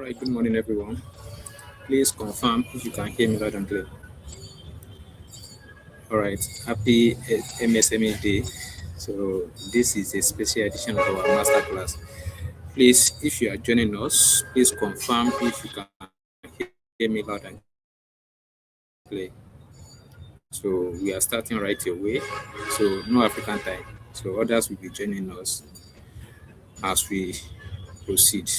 right, good morning, everyone. Please confirm if you can hear me loud and clear. All right, happy MSME Day. So, this is a special edition of our masterclass. Please, if you are joining us, please confirm if you can hear me loud and clear. So, we are starting right away. So, no African time. So, others will be joining us as we proceed.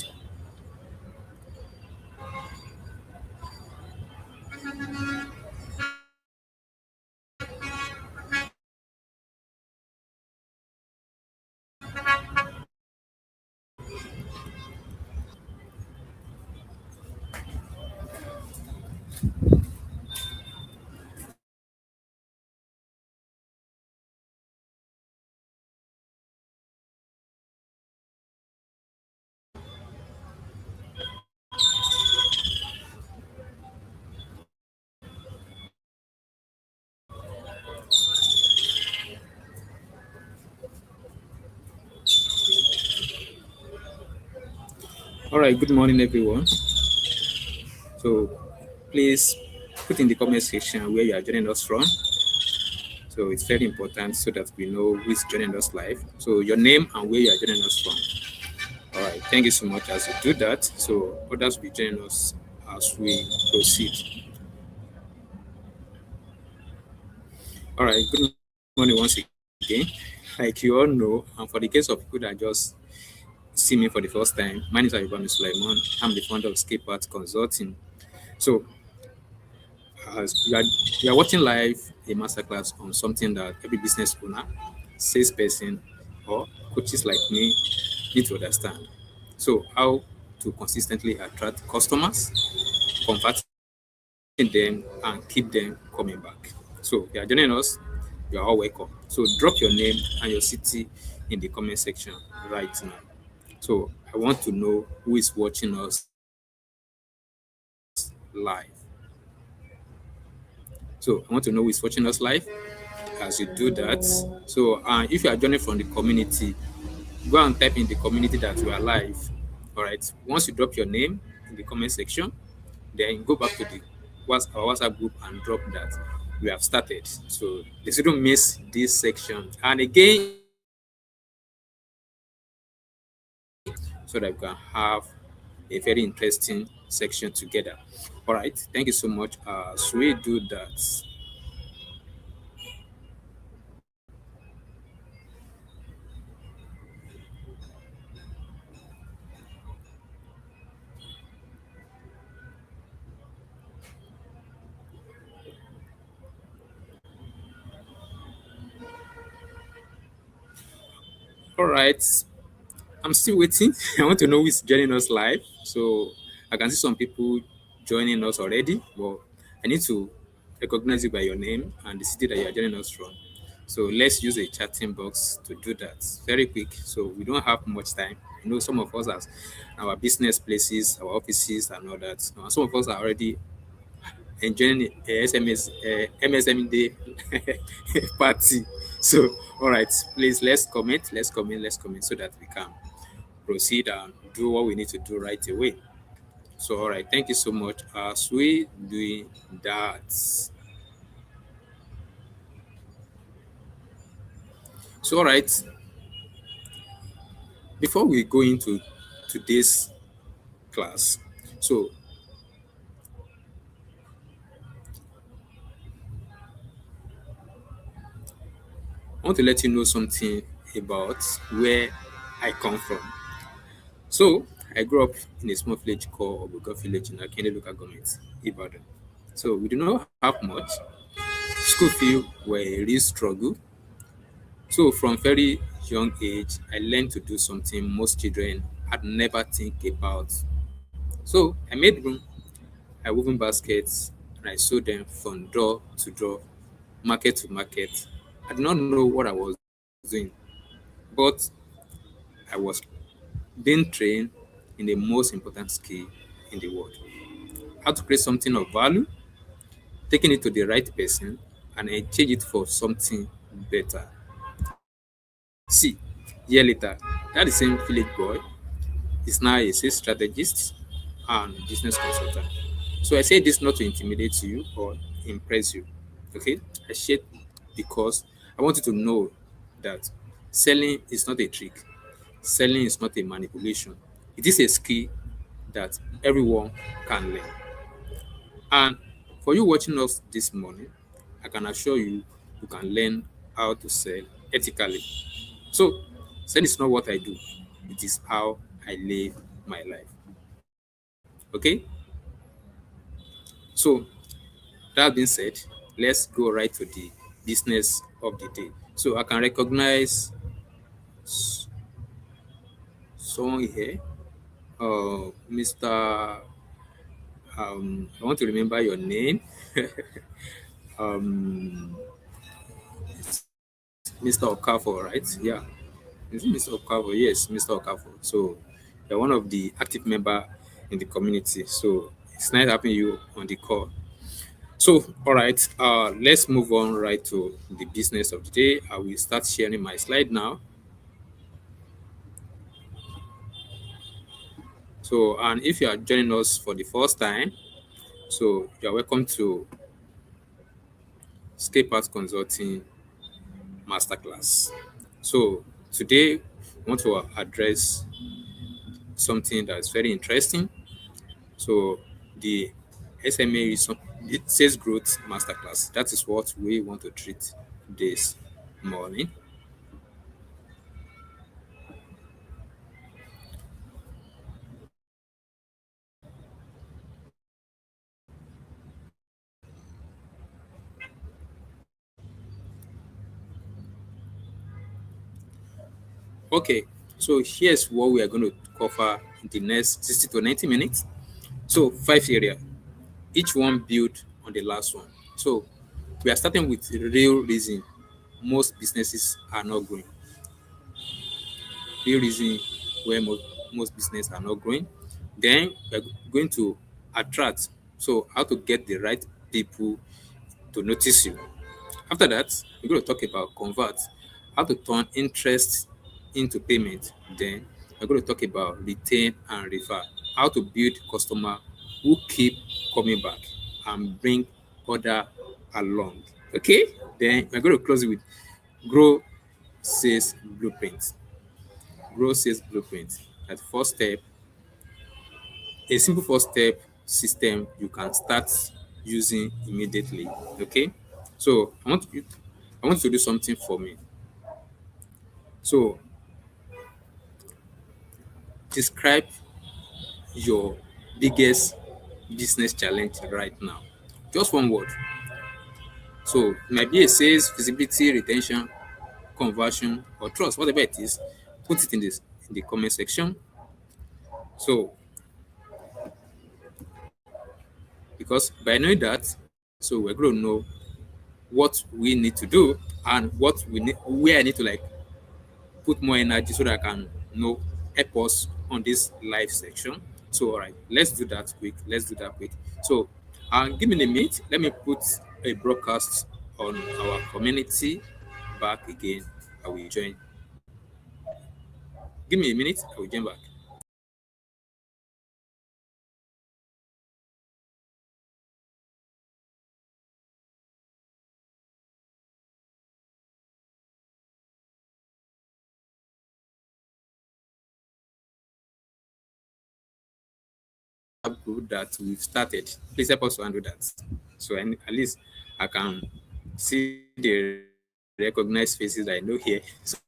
All right, good morning, everyone. So, please put in the comment section where you are joining us from. So it's very important so that we know who is joining us live. So your name and where you are joining us from. All right, thank you so much as you do that. So others will be joining us as we proceed. All right, good morning once again. Like you all know, and for the case of people that just see me for the first time, my name is Ayubami Sulaiman. I'm the founder of Escape Art Consulting. So as you are watching live a masterclass on something that every business owner, salesperson, or coaches like me need to understand. So, how to consistently attract customers, converting them, and keep them coming back. So, if you are joining us, you are all welcome. So, drop your name and your city in the comment section right now. So, I want to know who is watching us live. So, I want to know who is watching us live as you do that. So, if you are joining from the community, go and type in the community that you are live. All right. Once you drop your name in the comment section, then go back to the our WhatsApp group and drop that we have started. So they shouldn't miss this section. And again, so that we can have a very interesting section together. All right. Thank you so much. So we do that. All right. I'm still waiting. I want to know who's joining us live. So I can see some people joining us already, but I need to recognize you by your name and the city that you are joining us from. So let's use a chatting box to do that very quick. So we don't have much time. I know some of us have our business places, our offices, and all that. Some of us are already enjoying MSME Day party. So, all right, please let's comment so that we can proceed and do what we need to do right away. So, all right, thank you so much. As we doing that, so all right, before we go into today's class, so I want to let you know something about where I come from. So, I grew up in a small village called Obuga Village in Akende local government, Ibadan. So, we do not have much. School fee were a real struggle. So from very young age, I learned to do something most children had never think about. So I made room, I woven baskets, and I sold them from door to door, market to market. I did not know what I was doing, but I was being trained in the most important skill in the world. How to create something of value, taking it to the right person, and exchange it for something better. See, year later, that the same village boy is now a sales strategist, and business consultant. So I say this not to intimidate you or impress you. Okay? I share because I want you to know that selling is not a trick. Selling is not a manipulation. It is a skill that everyone can learn. And for you watching us this morning, I can assure you, you can learn how to sell ethically. So, selling is not what I do, it is how I live my life. Okay? So, that being said, let's go right to the business of the day. So, I can recognize someone here, Mr. I want to remember your name, um, Mr. Okafor, right? Yeah. Is it Mr. Okavo? Yes, Mr. Okavo. So you're one of the active member in the community. So it's nice having you on the call. So all right, let's move on right to the business of the day. I will start sharing my slide now. So and if you are joining us for the first time, so you're welcome to Scape Art Consulting Masterclass. So today I want to address something that's very interesting. So the SMA is it says growth masterclass. That is what we want to treat this morning. Okay, so here's what we are going to cover in the next 60 to 90 minutes. So five area, each one built on the last one. So we are starting with the real reason most businesses are not growing. Real reason where most businesses are not growing. Then we're going to attract. So how to get the right people to notice you. After that, we're going to talk about convert, how to turn interest into payment. Then we're going to talk about retain and refer, how to build customer who keep coming back and bring other along. Okay, then we're going to close it with grow sales blueprint. Grow sales blueprint. That first step, a simple first step system you can start using immediately. Okay, so I want you to do something for me. So describe your biggest business challenge right now. Just one word. So it might be a sales, visibility, retention, conversion, or trust, whatever it is. Put it in this in the comment section. So because by knowing that, so we're going to know what we need to do and what we need, where I need to like put more energy so that I can know help us on this live section. So all right, let's do that quick. Let's do that quick. So give me a minute. Let me put a broadcast on our community back again. I will join. Give me a minute. I will join back. Group that we've started. Please help us to handle that. So at least I can see the recognized faces that I know here. So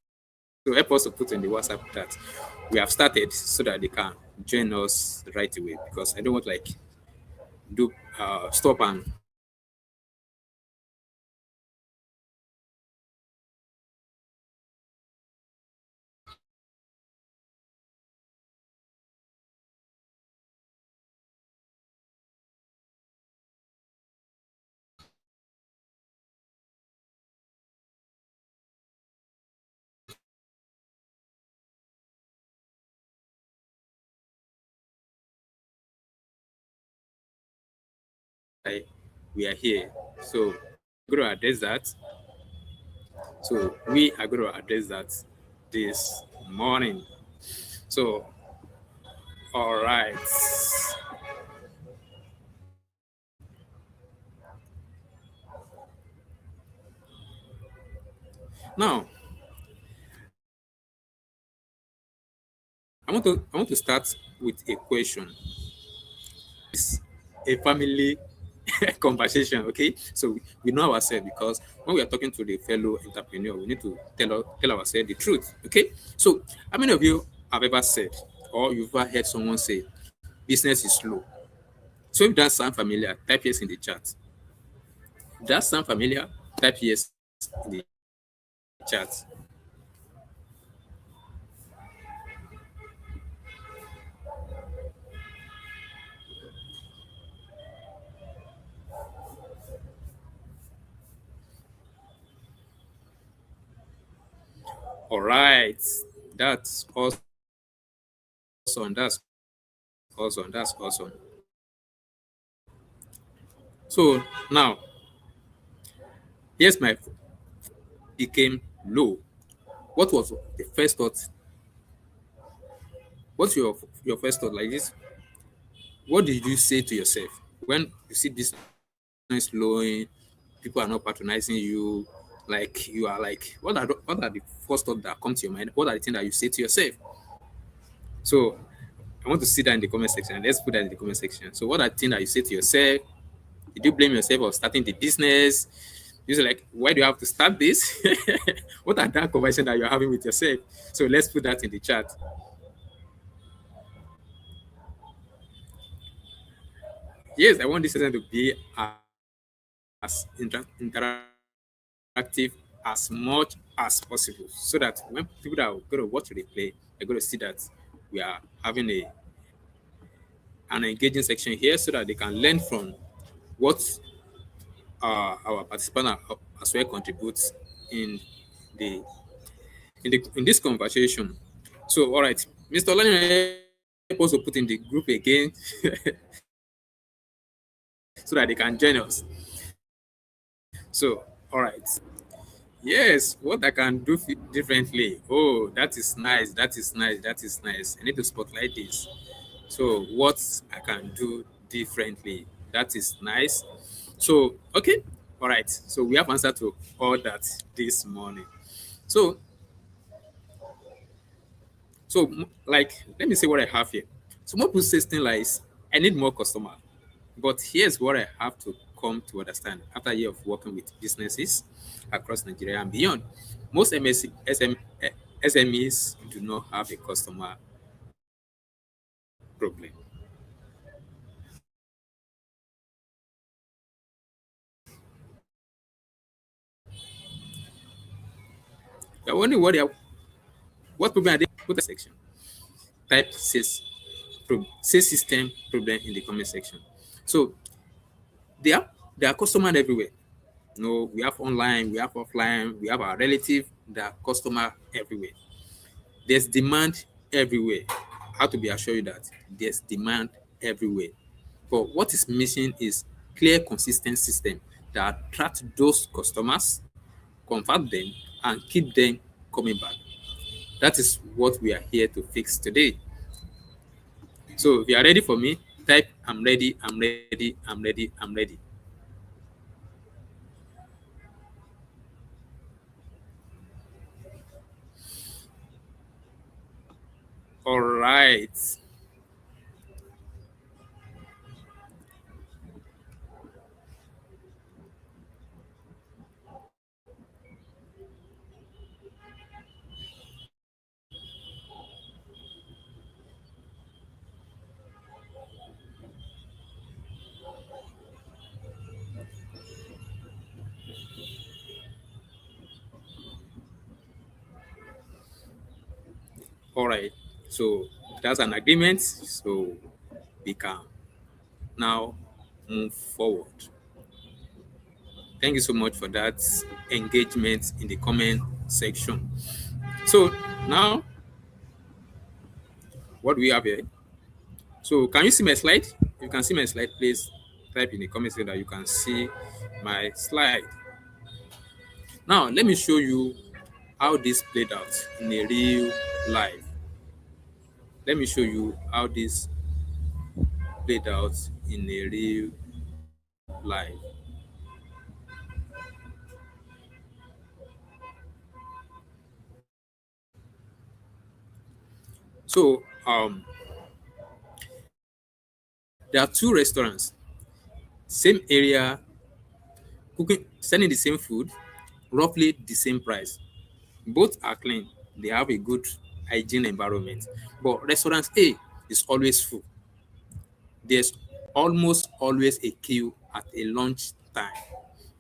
help us to put in the WhatsApp that we have started so that they can join us right away because I don't want like do stop and we are here. So we're going to address that. So we are going to address that this morning. So all right. Now, I want to start with a question. It's a family conversation, okay? So we know ourselves because when we are talking to the fellow entrepreneur, we need to tell ourselves the truth, okay? So how many of you have ever said or you've ever heard someone say business is slow? So if that sound familiar, type yes in the chat. That sound familiar? Type yes in the chat. All right, that's awesome. That's awesome. That's awesome. So now, here's my became low. What was the first thought? What's your first thought like this? What did you say to yourself when you see business slowing? People are not patronizing you. Like you are like, what are the first thoughts that come to your mind? What are the things that you say to yourself? So I want to see that in the comment section. Let's put that in the comment section. So what are the things that you say to yourself? Did you blame yourself for starting the business? You say like, why do you have to start this? What are that conversation that you're having with yourself? So let's put that in the chat. Yes, I want this session to be as interactive as much as possible so that when people that are going to watch the replay, they're going to see that we are having an engaging section here so that they can learn from what our participant as well contributes in the in this conversation. So, all right, Mr. Olaniyan, also put in the group again so that they can join us. So, all right. Yes, what I can do differently. Oh, that is nice. That is nice. That is nice. I need to spotlight this. So, what I can do differently. That is nice. So, okay. All right. So, we have answered to all that this morning. So, like, let me say what I have here. So, more people say things like, I need more customer. But here's what I have to come to understand after a year of working with businesses across Nigeria and beyond. Most SMEs do not have a customer problem. You're wondering what problem are they put a section. Type sales system problem in the comment section. So there are customers everywhere. No, we have online, we have offline, we have our relative, there are customer everywhere. There's demand everywhere. How to be assured you that there's demand everywhere. But what is missing is clear, consistent system that attract those customers, convert them, and keep them coming back. That is what we are here to fix today. So if you are ready for me, type I'm ready, I'm ready, I'm ready, I'm ready. All right. All right. So that's an agreement. So we can now move forward. Thank you so much for that engagement in the comment section. So now, what do we have here? So can you see my slide? If you can see my slide, please type in the comment section that you can see my slide. Now, let me show you how this played out in a real life. Let me show you how this played out in a real life. So there are two restaurants, same area, cooking, selling the same food, roughly the same price. Both are clean. They have a good hygiene environment. But restaurant A is always full. There's almost always a queue at a lunch time.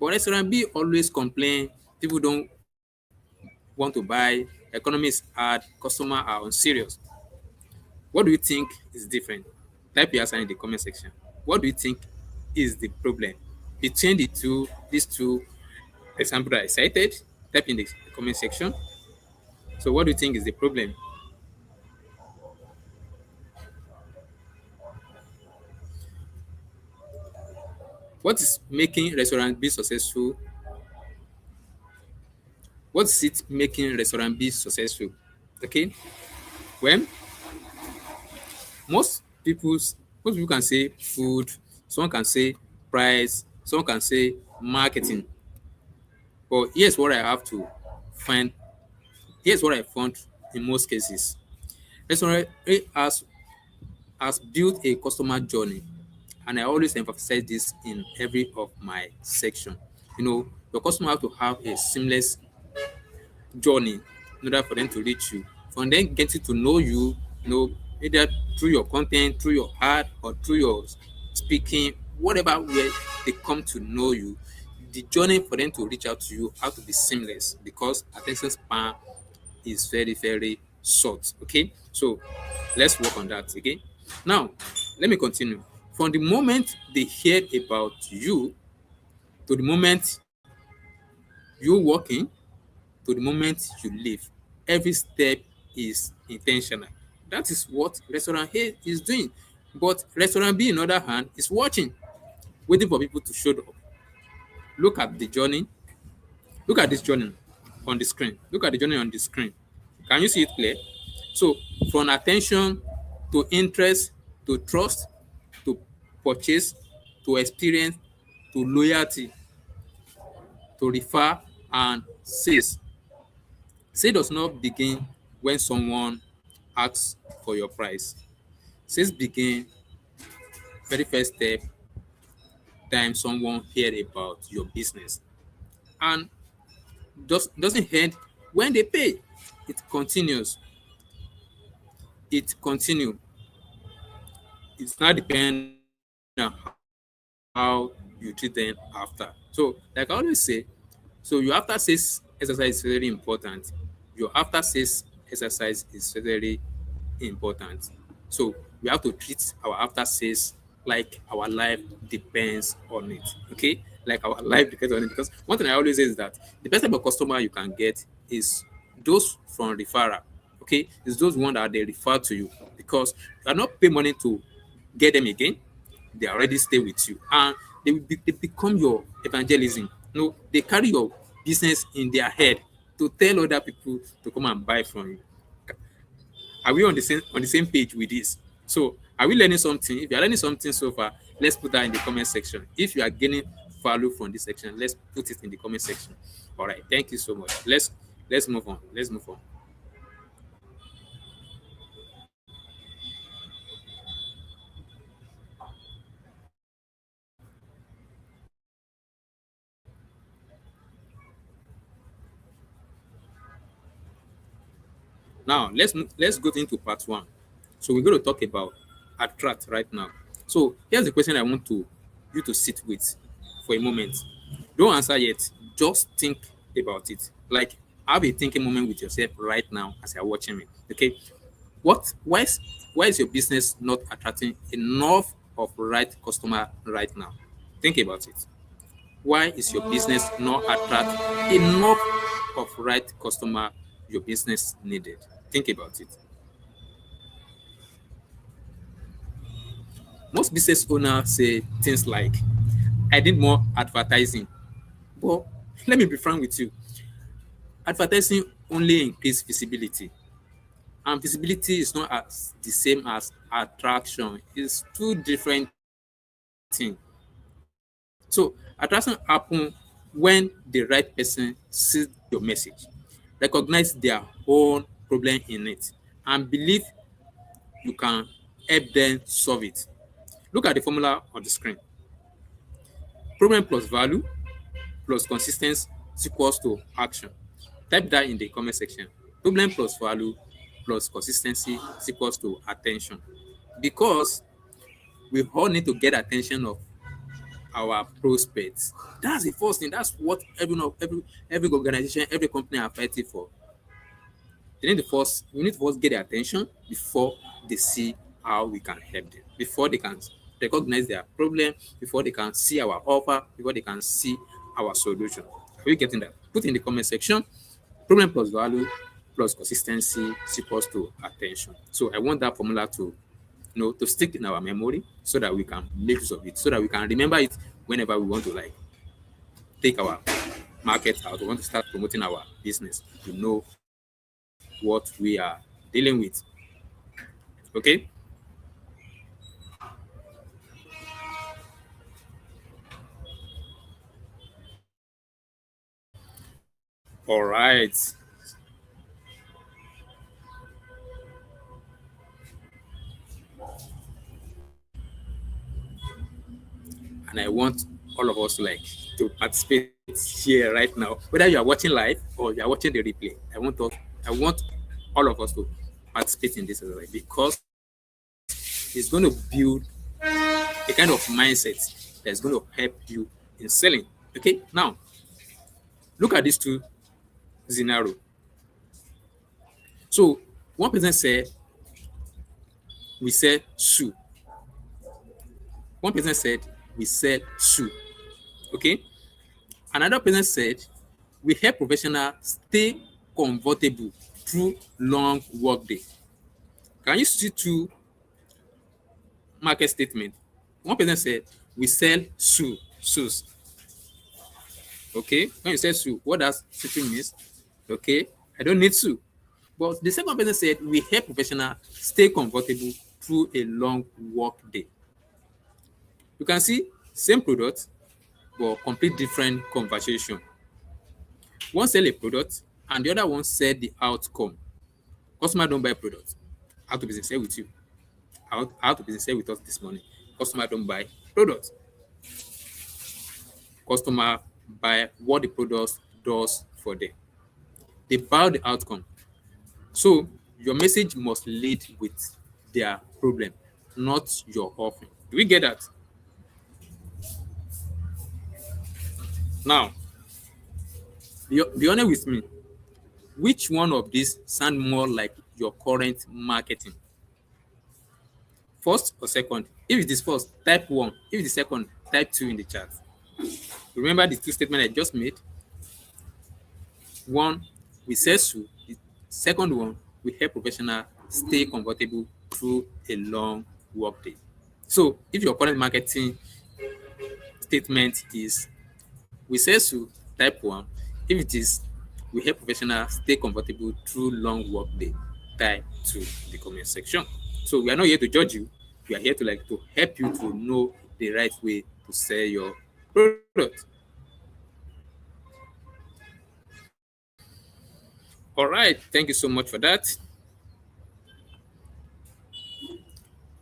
But restaurant B always complain, people don't want to buy, economy is hard, customer are unserious. What do you think is different? Type your answer in the comment section. What do you think is the problem between these two examples that I cited? Type in the comment section. So what do you think is the problem? What is making restaurant be successful? What is it making restaurant be successful? Okay. Well, most people's most people can say food, someone can say price, someone can say marketing. But find here's what I found in most cases. Restaurant A has built a customer journey, and I always emphasize this in every of my section. You know, your customer have to have a seamless journey in order for them to reach you. From them getting to know you, either through your content, through your art, or through your speaking, whatever way they come to know you, the journey for them to reach out to you have to be seamless because attention span is very, very short. Okay, so let's work on that. Okay, now let me continue. From the moment they hear about you to the moment you walking to the moment you leave. Every step is intentional. That is what restaurant A is doing. But restaurant B, on the other hand, is watching, waiting for people to show up. Look at the journey. Look at this journey on the screen. Look at the journey on the screen. Can you see it clear? So, from attention to interest to trust to purchase to experience to loyalty to refer and sales. Sale does not begin when someone asks for your price. Sales begin very first step time someone heard about your business and doesn't end when they pay. It continues. It continue. It's not depend on how you treat them after. So, like I always say, so your after sales exercise is very important. Your after sales exercise is very important. So we have to treat our after sales like our life depends on it. Okay, like our life depends on it. Because one thing I always say is that the best type of customer you can get is those from referral. Okay, it's those one that they refer to you because you are not pay money to get them again. They already stay with you and they become your evangelism. They carry your business in their head to tell other people to come and buy from you. Are we on the same page with this? So are we learning something? If you are learning something so far, let's put that in the comment section. If you are gaining value from this section, let's put it in the comment section. All right, thank you so much. Let's move on. Let's move on. Now let's go into part one. So we're going to talk about attract right now. So here's the question I want to you to sit with for a moment. Don't answer yet. Just think about it. Like have a thinking moment with yourself right now as you're watching me. Okay. What why is your business not attracting enough of right customer right now? Think about it. Why is your business not attract enough of right customer your business needed? Think about it. Most business owners say things like, I need more advertising. But let me be frank with you. Advertising only increase visibility. And visibility is not as the same as attraction. It's two different things. So attraction happen when the right person sees your message, recognize their own problem in it, and believe you can help them solve it. Look at the formula on the screen. Problem plus value plus consistency equals to action. Type that in the comment section. Problem plus value plus consistency equals to attention. Because we all need to get attention of our prospects. That's the first thing. That's what every organization, every company are fighting for. We need to first get their attention before they see how we can help them. Before they can recognize their problem, before they can see our offer, before they can see our solution. Are you getting that? Put in the comment section. Problem plus value plus consistency equals to attention. So I want that formula to to stick in our memory so that we can make use of it, so that we can remember it whenever we want to take our market out, we want to start promoting our business. To know what we are dealing with. Okay. All right. And I want all of us to participate here right now, whether you are watching live or you are watching the replay. I want all of us to participate in this exercise, because it's going to build a kind of mindset that's going to help you in selling. Okay, now look at these two scenarios. So one person said we sell shoe. One person said we sell shoe. Okay. Another person said we help professionals stay comfortable through long work day. Can you see two market statements? One person said we sell shoes. Okay. When you say shoe, what does shoe means? Okay. I don't need shoe. But the second person said we help professionals stay comfortable through a long work day. You can see same product but complete different conversation. One sell a product and the other one sell the outcome. Customer don't buy product. How to business sell with you? How to business sell with us this morning? Customer don't buy product. Customer buy what the product does for them. They buy the outcome. So your message must lead with their problem, not your offering. Do we get that? Now, be honest with me. Which one of these sound more like your current marketing? First or second? If it is first, type 1. If it is second, type 2 in the chat. Remember the two statements I just made? One, we sell shoe. The second one, we help professionals stay comfortable through a long work day. So if your current marketing statement is we sell shoe, type 1. If it is we help professionals stay comfortable through long work day, type 2 in the comment section. So we are not here to judge you. We are here to help you to know the right way to sell your product. All right. Thank you so much for that.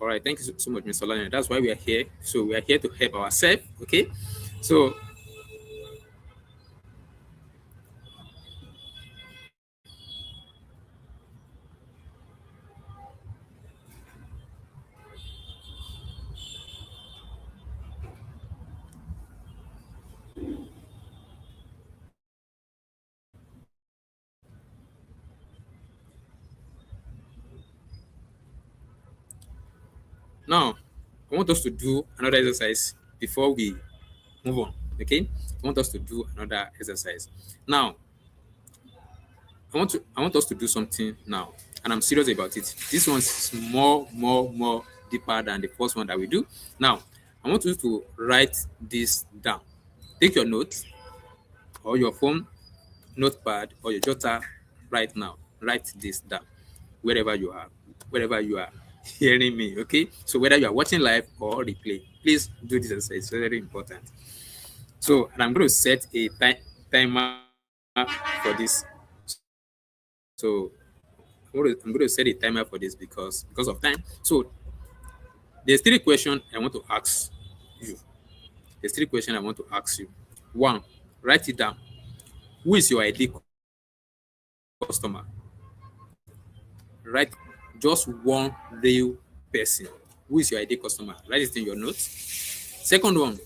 All right. Thank you so much, Mr. Lanier. That's why we are here. So we are here to help ourselves. Okay. So now I want us to do another exercise before we move on. Okay. I want us to do another exercise. Now, I want us to do something now, and I'm serious about it. This one's more deeper than the first one that we do. Now, I want you to write this down. Take your notes or your phone, notepad, or your jotter right now. Write this down wherever you are hearing me. Okay. So whether you are watching live or replay, please do this exercise. It's very important. So, and I'm going to set a timer for this. So I'm going to set a timer for this because of time. So there's three questions I want to ask you. There's three questions I want to ask you. One, write it down. Who is your ideal customer? Write just one real person. Who is your ideal customer? Write it in your notes. Second one,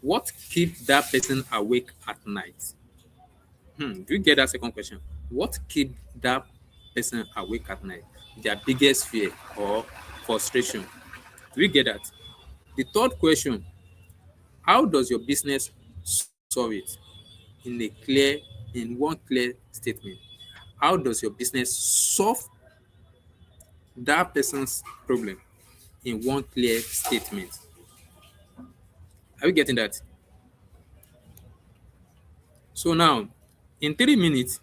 what keeps that person awake at night? Do you get that second question? What keeps that person awake at night? Their biggest fear or frustration. Do you get that? The third question, how does your business solve it? In a clear, in one clear statement. How does your business solve that person's problem in one clear statement? Are you getting that? So now, in 3 minutes,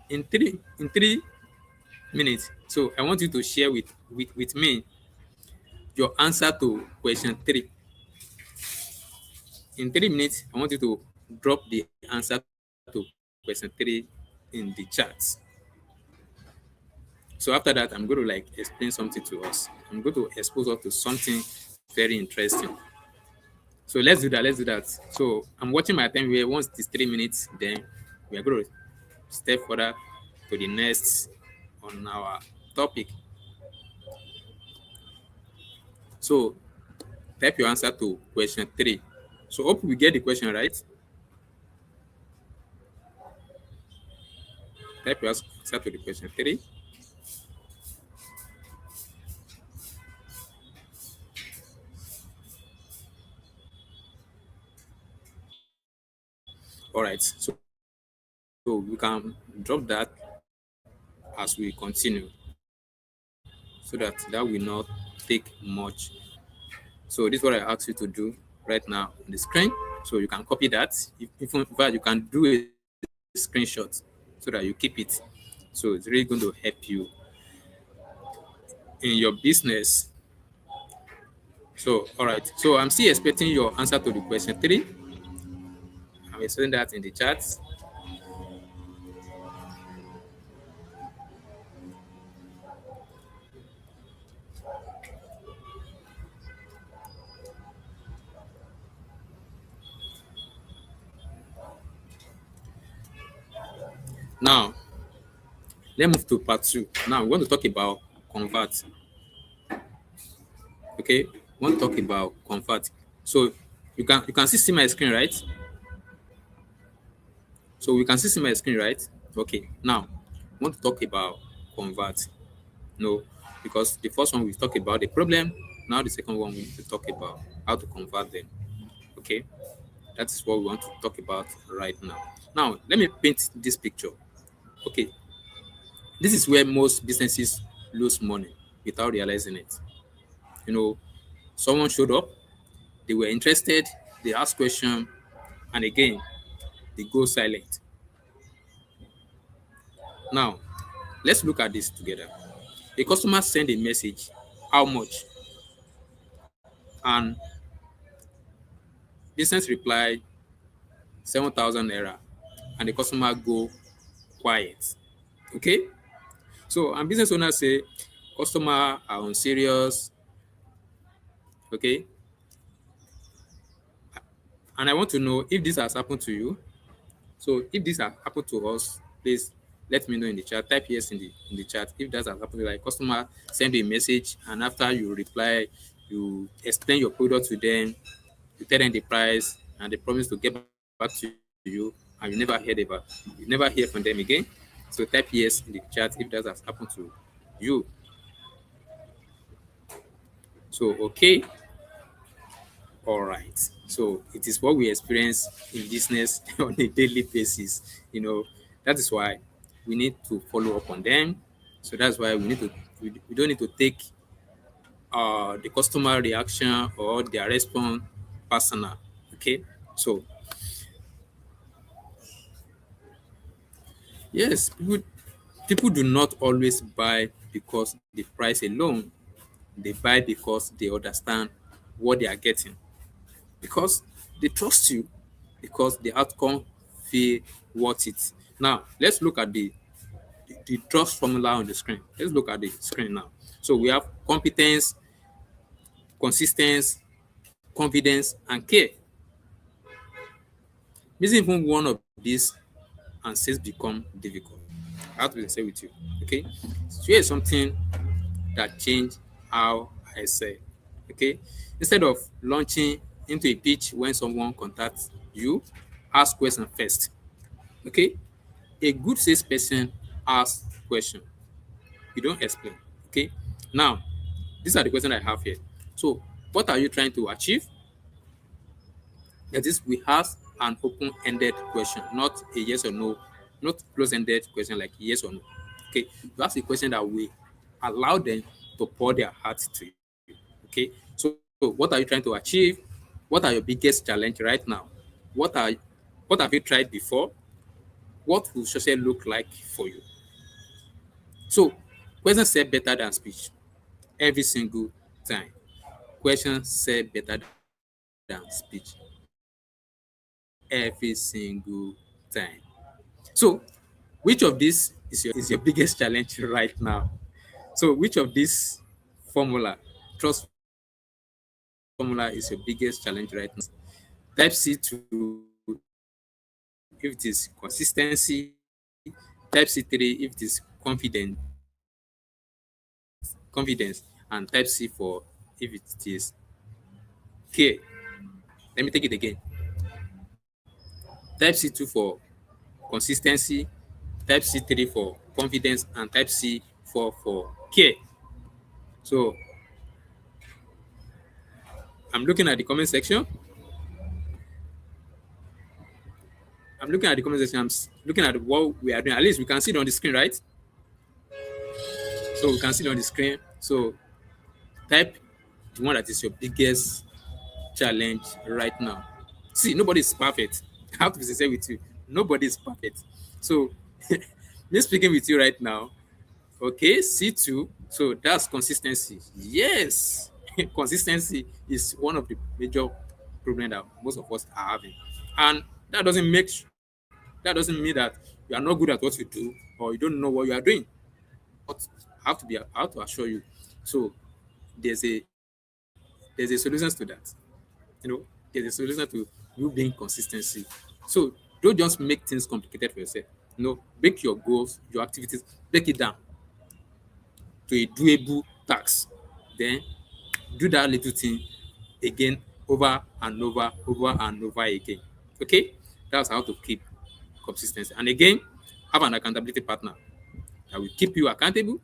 in 3 minutes, so I want you to share with me your answer to question three. In 3 minutes, I want you to drop the answer to question three in the chat. So after that, I'm going to like explain something to us. I'm going to expose us to something very interesting. So let's do that. Let's do that. So I'm watching my time here. Once it's 3 minutes, then we are going to step further to the next on our topic. So type your answer to question three. So hope we get the question right. Type your answer to the question three. All right. So we can drop that as we continue so that will not take much. So this is what I ask you to do right now on the screen. So you can copy that. If in fact you can do a screenshot so that you keep it. So it's really going to help you in your business. So all right. So I'm still expecting your answer to the question three. I'm expecting that in the chat. Now let's move to part two. Now we want to talk about convert. Okay, we want to talk about convert. So you can see my screen, right? So we can see my screen, right? Okay. Now we want to talk about convert. No, because the first one we talked about the problem. Now the second one we need to talk about how to convert them. Okay, that is what we want to talk about right now. Now let me paint this picture. Okay, this is where most businesses lose money without realizing it. You know, someone showed up, they were interested, they asked question, and again they go silent. Now let's look at this together. A customer send a message, how much, and business reply 7,000 naira, and the customer go quiet. Okay, so and business owner say customer are unserious. Okay, and I want to know if this has happened to you. So if this has happened to us, please let me know in the chat. Type yes in the chat if that has happened to you. Like customer send you a message, and after you reply, you explain your product to them, you tell them the price, and they promise to get back to you, and you never hear from them again. So type yes in the chat if that has happened to you. So okay, all right. So it is what we experience in business on a daily basis. That is why we need to follow up on them. So that's why we don't need to take the customer reaction or their response personal. Okay. So yes, people do not always buy because the price alone. They buy because they understand what they are getting, because they trust you, because the outcome feel worth it. Now let's look at the trust formula on the screen. Let's look at the screen now. So we have competence, consistency, confidence, and care. Missing even one of these and sales become difficult. I have to be sincere with you. Okay. So here is something that changed how I sell. Okay. Instead of launching into a pitch when someone contacts you, ask question first. Okay. A good salesperson asks question. You don't explain. Okay. Now, these are the questions I have here. So, what are you trying to achieve? That is, we ask an open-ended question, not a yes or no, not close-ended question like yes or no. Okay, you ask a question that will allow them to pour their heart to you. Okay, so what are you trying to achieve? What are your biggest challenge right now? What are what have you tried before? What will success look like for you? So, questions say better than speech every single time. Questions say better than speech every single time. So, which of this is your biggest challenge right now? So, which of this formula, trust formula, is your biggest challenge right now? Type C2 if it is consistency. Type C3 if it is confidence, and type C4 if it is care. Let me take it again. Type C2 for consistency, type C3 for confidence, and type C4 for care. So I'm looking at the comment section. I'm looking at the comment section. Looking at what we are doing. At least we can see it on the screen, right? So we can see it on the screen. So type the one that is your biggest challenge right now. See, nobody is perfect. I have to be sincere with you. Nobody is perfect. So me speaking with you right now. Okay, C2. So that's consistency. Yes, consistency is one of the major problems that most of us are having, and that doesn't make that doesn't mean that you are not good at what you do or you don't know what you are doing. But I have to assure you. So there's a there's a solution to that. You know, there's a solution to you being consistency. So don't just make things complicated for yourself. You know, break your goals, your activities, break it down to a doable task. Then do that little thing again over and over again. Okay? That's how to keep consistency. And again, have an accountability partner that will keep you accountable.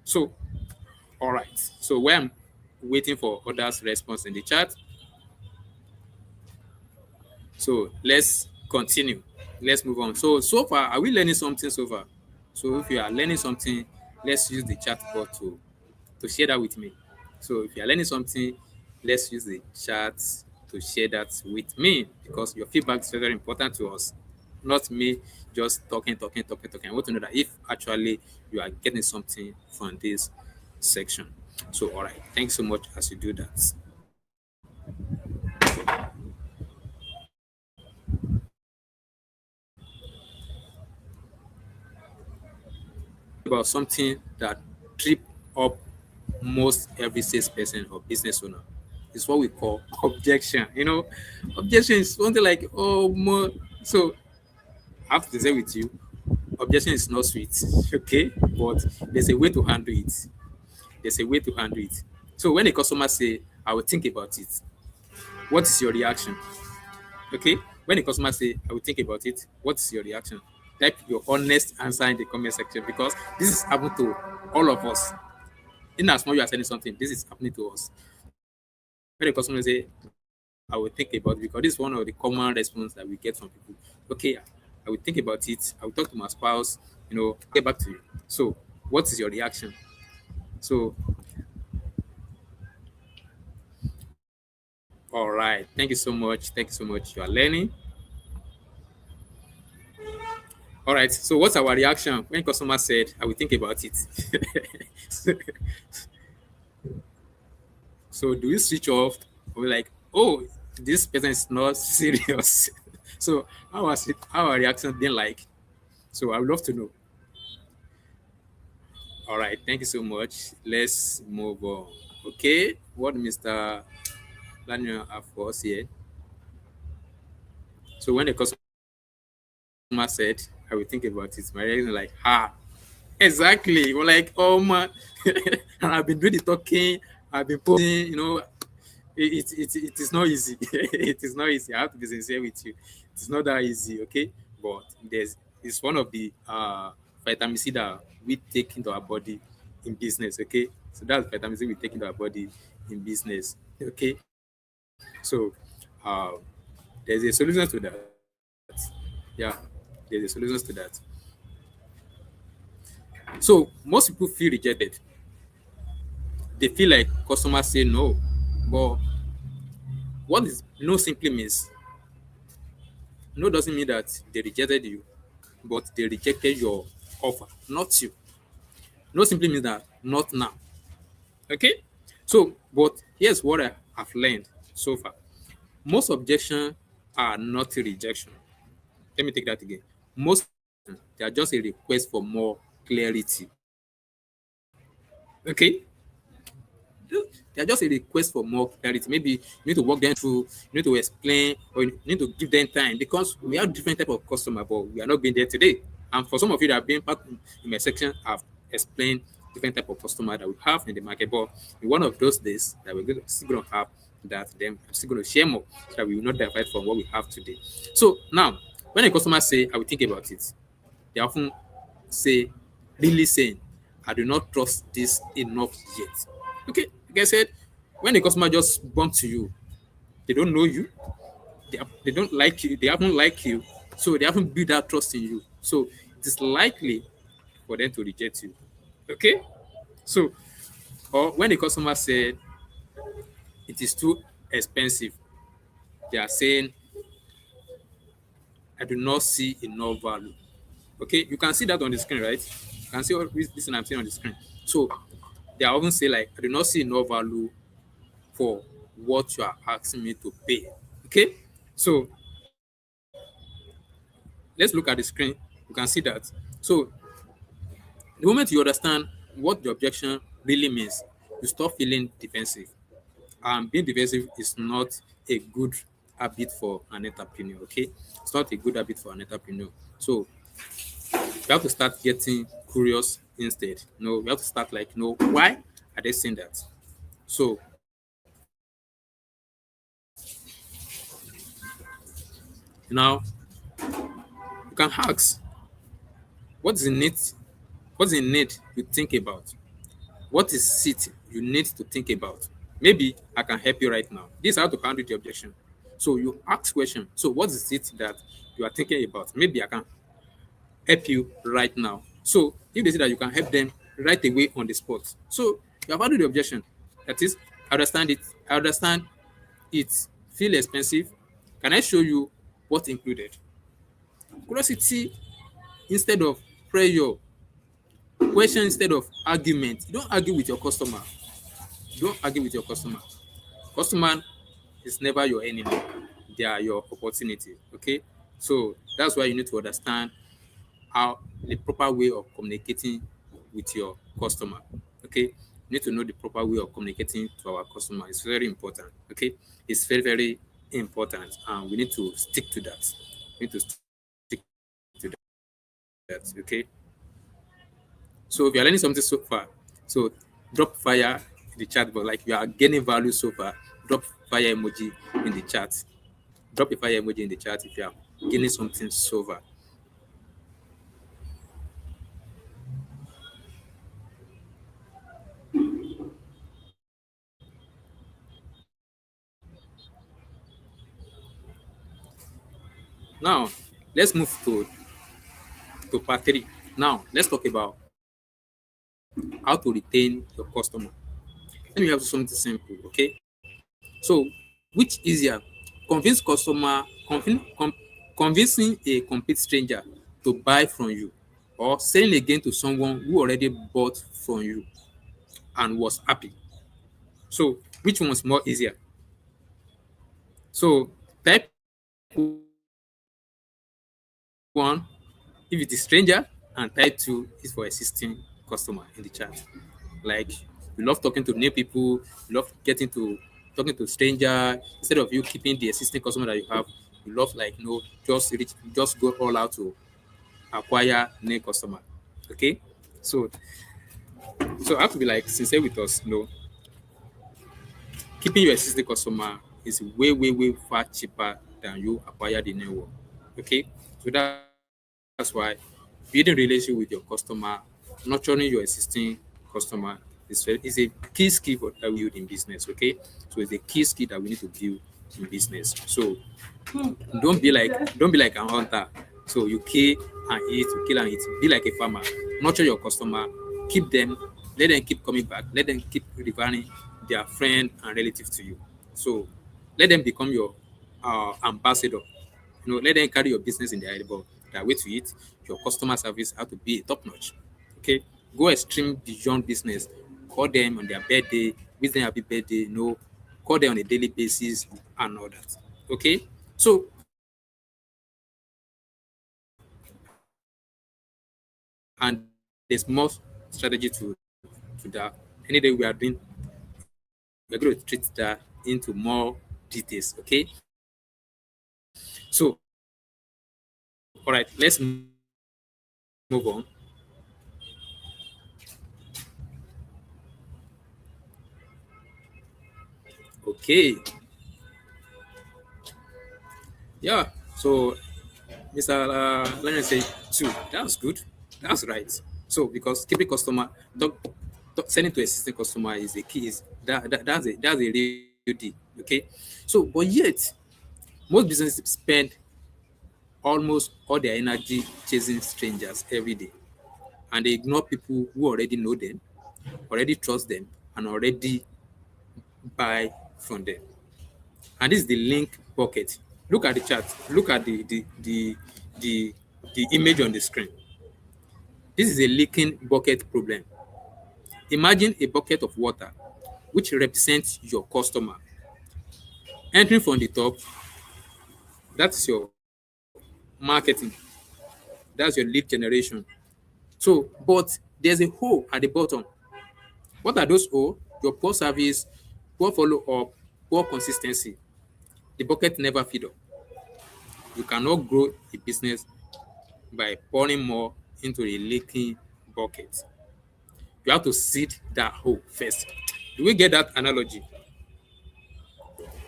So, all right. So, where I'm waiting for others' response in the chat. So, let's continue. Let's move on. So far, are we learning something so far? So, if you are learning something, let's use the chat board to share that with me. So if you're learning something, let's use the chat to share that with me because your feedback is very important to us. Not me just talking. I want to know that if actually you are getting something from this section. So all right, thanks so much as you do that. About something that trip up most every salesperson or business owner is what we call objection. You know, objection is something like oh more. So I have to say with you, objection is not sweet, okay? But there's a way to handle it. There's a way to handle it. So when a customer say, "I will think about it," what is your reaction? Okay? When a customer say, "I will think about it," what is your reaction? Type your honest answer in the comment section because this is happening to all of us. In as much you are saying something, this is happening to us. When a customer say, "I will think about it," because this is one of the common response that we get from people. Okay, I will think about it. I will talk to my spouse. You know, get back to you. So, what is your reaction? So, all right. Thank you so much. Thank you so much. You are learning. All right. So, what's our reaction when customer said, "I will think about it"? so, so do we switch off? Or we like, "Oh, this person is not serious." So, how was it? How our reaction been like? So, I would love to know. All right, thank you so much. Let's move on. Okay, what Mr. Lanier have for us here. So when the customer said, I will think about it, my reaction like, exactly. We're like, oh man, and I've been doing the talking, I've been posting, it is not easy. It is not easy. I have to be sincere with you. It's not that easy, okay? But it's one of the vitamin C that we take into our body in business, okay? So that's vitamin C we take into our body in business, okay? So uh, there's a solution to that. Yeah, there's a solution to that. So most people feel rejected. They feel like customers say no, but what is no simply means no doesn't mean that they rejected you, but they rejected your offer, not you. No simply means that not now. Okay? So, but here's what I have learned so far. Most objections are not a rejection. Let me take that again. Most they are just a request for more clarity. Okay? They are just a request for more clarity. Maybe you need to walk them through, you need to explain, or you need to give them time because we have different type of customer, but we are not being there today. And for some of you that have been part in my section, I've explained different type of customer that we have in the market. But in one of those days that still going to have that, then I'm still going to share more so that we will not divide from what we have today. So now, when a customer say, I will think about it, they often say, really saying, I do not trust this enough yet. Okay, like I said, when a customer just bump to you, they don't know you, they don't like you, they haven't like you, so they haven't built that trust in you. So it is likely for them to reject you. Okay, so or when the customer said it is too expensive, they are saying I do not see enough value. Okay, you can see that on the screen, right? You can see all this thing I'm seeing on the screen. So they are often say like, I do not see enough value for what you are asking me to pay. Okay, so let's look at the screen. You can see that. So the moment you understand what the objection really means, you stop feeling defensive. Being defensive is not a good habit for an entrepreneur. Okay, it's not a good habit for an entrepreneur. So you have to start getting curious instead. You have to start like, why are they saying that? So now you can ask, what's the need? What's the need you think about? What is it you need to think about? Maybe I can help you right now. This is how to handle the objection. So you ask question. So what is it that you are thinking about? Maybe I can help you right now. So if they say that you can help them right away on the spot. So you have handled the objection. That is, I understand it. I understand it feel expensive. Can I show you what included? Curiosity instead of pressure. Question instead of argument. You don't argue with your customer. You don't argue with your customer. Customer is never your enemy. They are your opportunity. Okay. So that's why you need to understand how the proper way of communicating with your customer. Okay. You need to know the proper way of communicating to our customer. It's very important. Okay. It's very, very important. And we need to stick to that. We need to stick to that. Okay. So if you're learning something so far, so drop fire in the chat, but like you are gaining value so far, drop fire emoji in the chat. Drop a fire emoji in the chat if you are gaining something so far. Now, let's move to part three. Now, let's talk about how to retain your customer. Let me have something simple, okay? So, which easier? Convince customer, convincing a complete stranger to buy from you, or selling again to someone who already bought from you and was happy. So, which one's more easier? So, type one if it is stranger, and type two is for existing customer in the chat. Like you love talking to new people, you love getting to talking to stranger instead of you keeping the existing customer that you have. You love like just go all out to acquire new customer. Okay, so I have to be like sincere with us. Keeping your existing customer is way far cheaper than you acquire the new one. Okay, so that's why building relationship with your customer, nurturing your existing customer is a key skill that we build in business. Okay, so it's a key skill that we need to build in business. So don't be like a hunter. So you kill and eat, you kill and eat. Be like a farmer. Nurture your customer, keep them, let them keep coming back, let them keep referring their friend and relative to you. So let them become your ambassador. Let them carry your business in their head, but that way to it, your customer service have to be top notch. Okay, go extreme beyond business. Call them on their birthday, wish them happy birthday. Call them on a daily basis and all that. Okay, so and there's more strategy to that. Any day we're going to treat that into more details. Okay, so all right, let's move on. Okay, yeah. So Mr. Let me say two. That's good. That's right. So because keeping customer, sending to existing customer is the key. Is that's a real deal. Okay. So but yet most businesses spend almost all their energy chasing strangers every day, and they ignore people who already know them, already trust them, and already buy from them. And this is the link bucket. Look at the chart. Look at the image on the screen. This is a leaking bucket problem. Imagine a bucket of water, which represents your customer. Entering from the top, that's your marketing, that's your lead generation. So, but there's a hole at the bottom. What are those holes? Your poor service, poor follow up, poor consistency. The bucket never fill up. You cannot grow a business by pouring more into a leaking bucket. You have to seed that hole first. Do we get that analogy?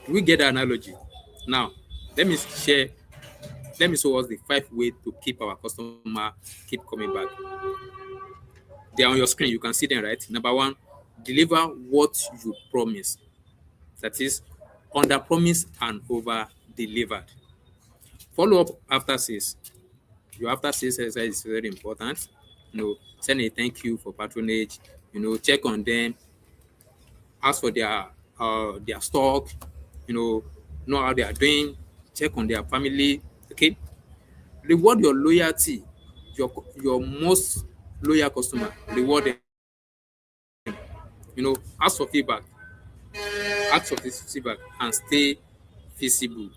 Do we get that analogy? Now, let me share, let me show us the 5 ways to keep our customer keep coming back. They're on your screen. You can see them, right? Number one, deliver what you promise. That is, under promise and over delivered. Follow up after sales. Your after sales exercise is very important. Send a thank you for patronage. Check on them, ask for their stock. Know how they are doing. Check on their family. Okay, reward your loyalty, your most loyal customer. Reward them. Ask for feedback. Ask for this feedback and stay feasible.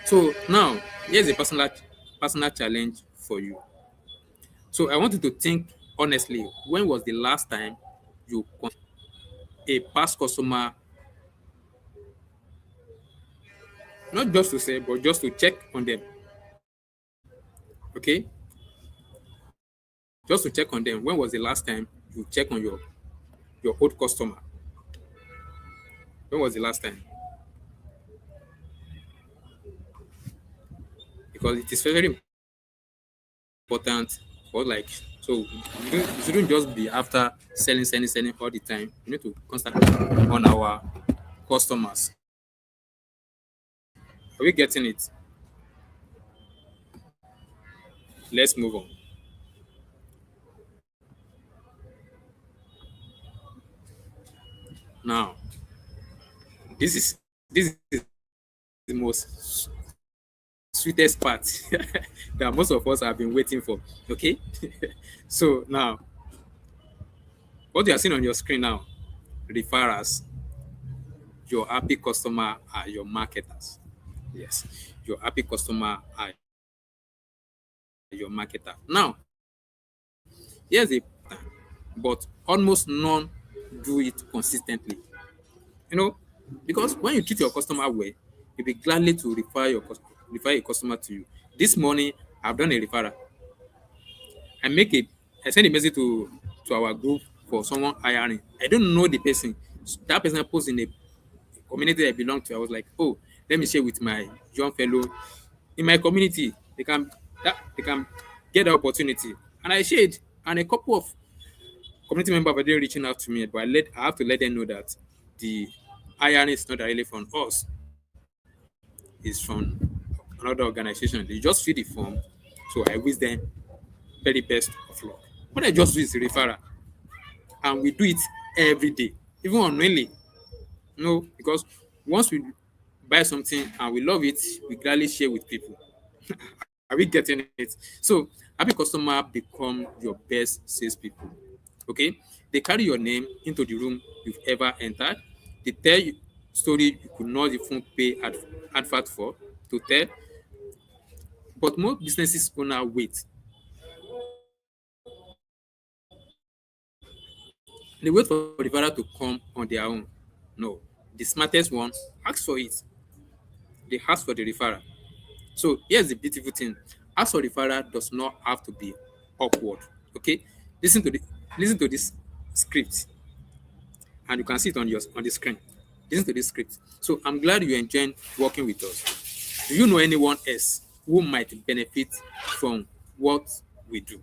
So now here's a personal challenge for you. So I want you to think honestly. When was the last time you a past customer, not just to say, but just to check on them? Okay, just to check on them. When was the last time you check on your old customer? When was the last time? Because it is very important for like so you shouldn't just be after selling all the time. You need to constantly on our customers. Are we getting it? Let's move on. Now, this is the most sweetest part that most of us have been waiting for. Okay, so now what you are seeing on your screen now, referrals, your happy customer are your marketers. Yes, your happy customer are your marketer. Now, Here's a pattern, but almost none do it consistently. You know, because when you treat your customer well, you'll be gladly to refer a customer to you. This morning, I've done a referral. I make it. I send a message to our group for someone hiring. I don't know the person. That person posts in a community I belong to. I was like, oh, let me share with my young fellow in my community. They can get the opportunity. And I shared, and a couple of community members were there reaching out to me, but I have to let them know that the hiring is not really from us. It's from another organization. They just fill the form. So I wish them very best of luck. What I just do is referral, and we do it every day, even unknowingly. No, because once we buy something and we love it, we gladly share with people. Are we getting it? So happy customer become your best salespeople. Okay, they carry your name into the room you've ever entered. They tell you story you could not even pay advert for to tell. But most businesses owner wait. They wait for the referral to come on their own. No, the smartest one ask for it. They ask for the referral. So here's the beautiful thing. Ask for referral does not have to be awkward. Okay, listen to the listen to this script, and you can see it on the screen. Listen to this script. So I'm glad you enjoyed working with us. Do you know anyone else who might benefit from what we do?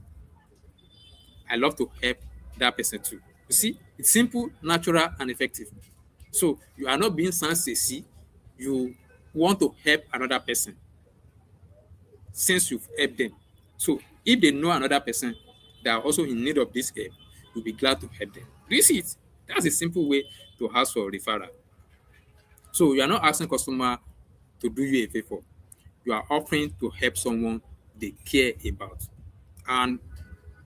I love to help that person too. You see, it's simple, natural, and effective. So you are not being sassy. You want to help another person since you've helped them. So if they know another person that are also in need of this help, you'll be glad to help them. Do you see it? That's a simple way to ask for a referral. So you are not asking customer to do you a favor. You are offering to help someone they care about. And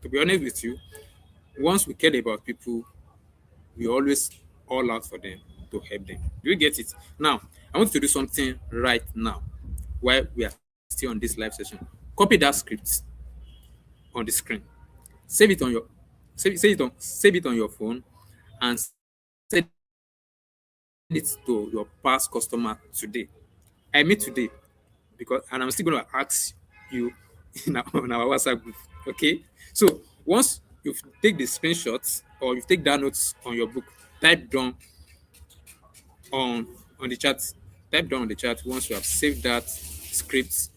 to be honest with you, once we care about people, we always all out for them to help them. Do you get it? Now, I want you to do something right now while we are still on this live session. Copy that script on the screen. Save it on your save it on your phone and send it to your past customer today. I mean today, because and I'm still going to ask you on our WhatsApp group. Okay, so once you take the screenshots or you take that notes on your book, type down on the chat. Type down on the chat once you have saved that script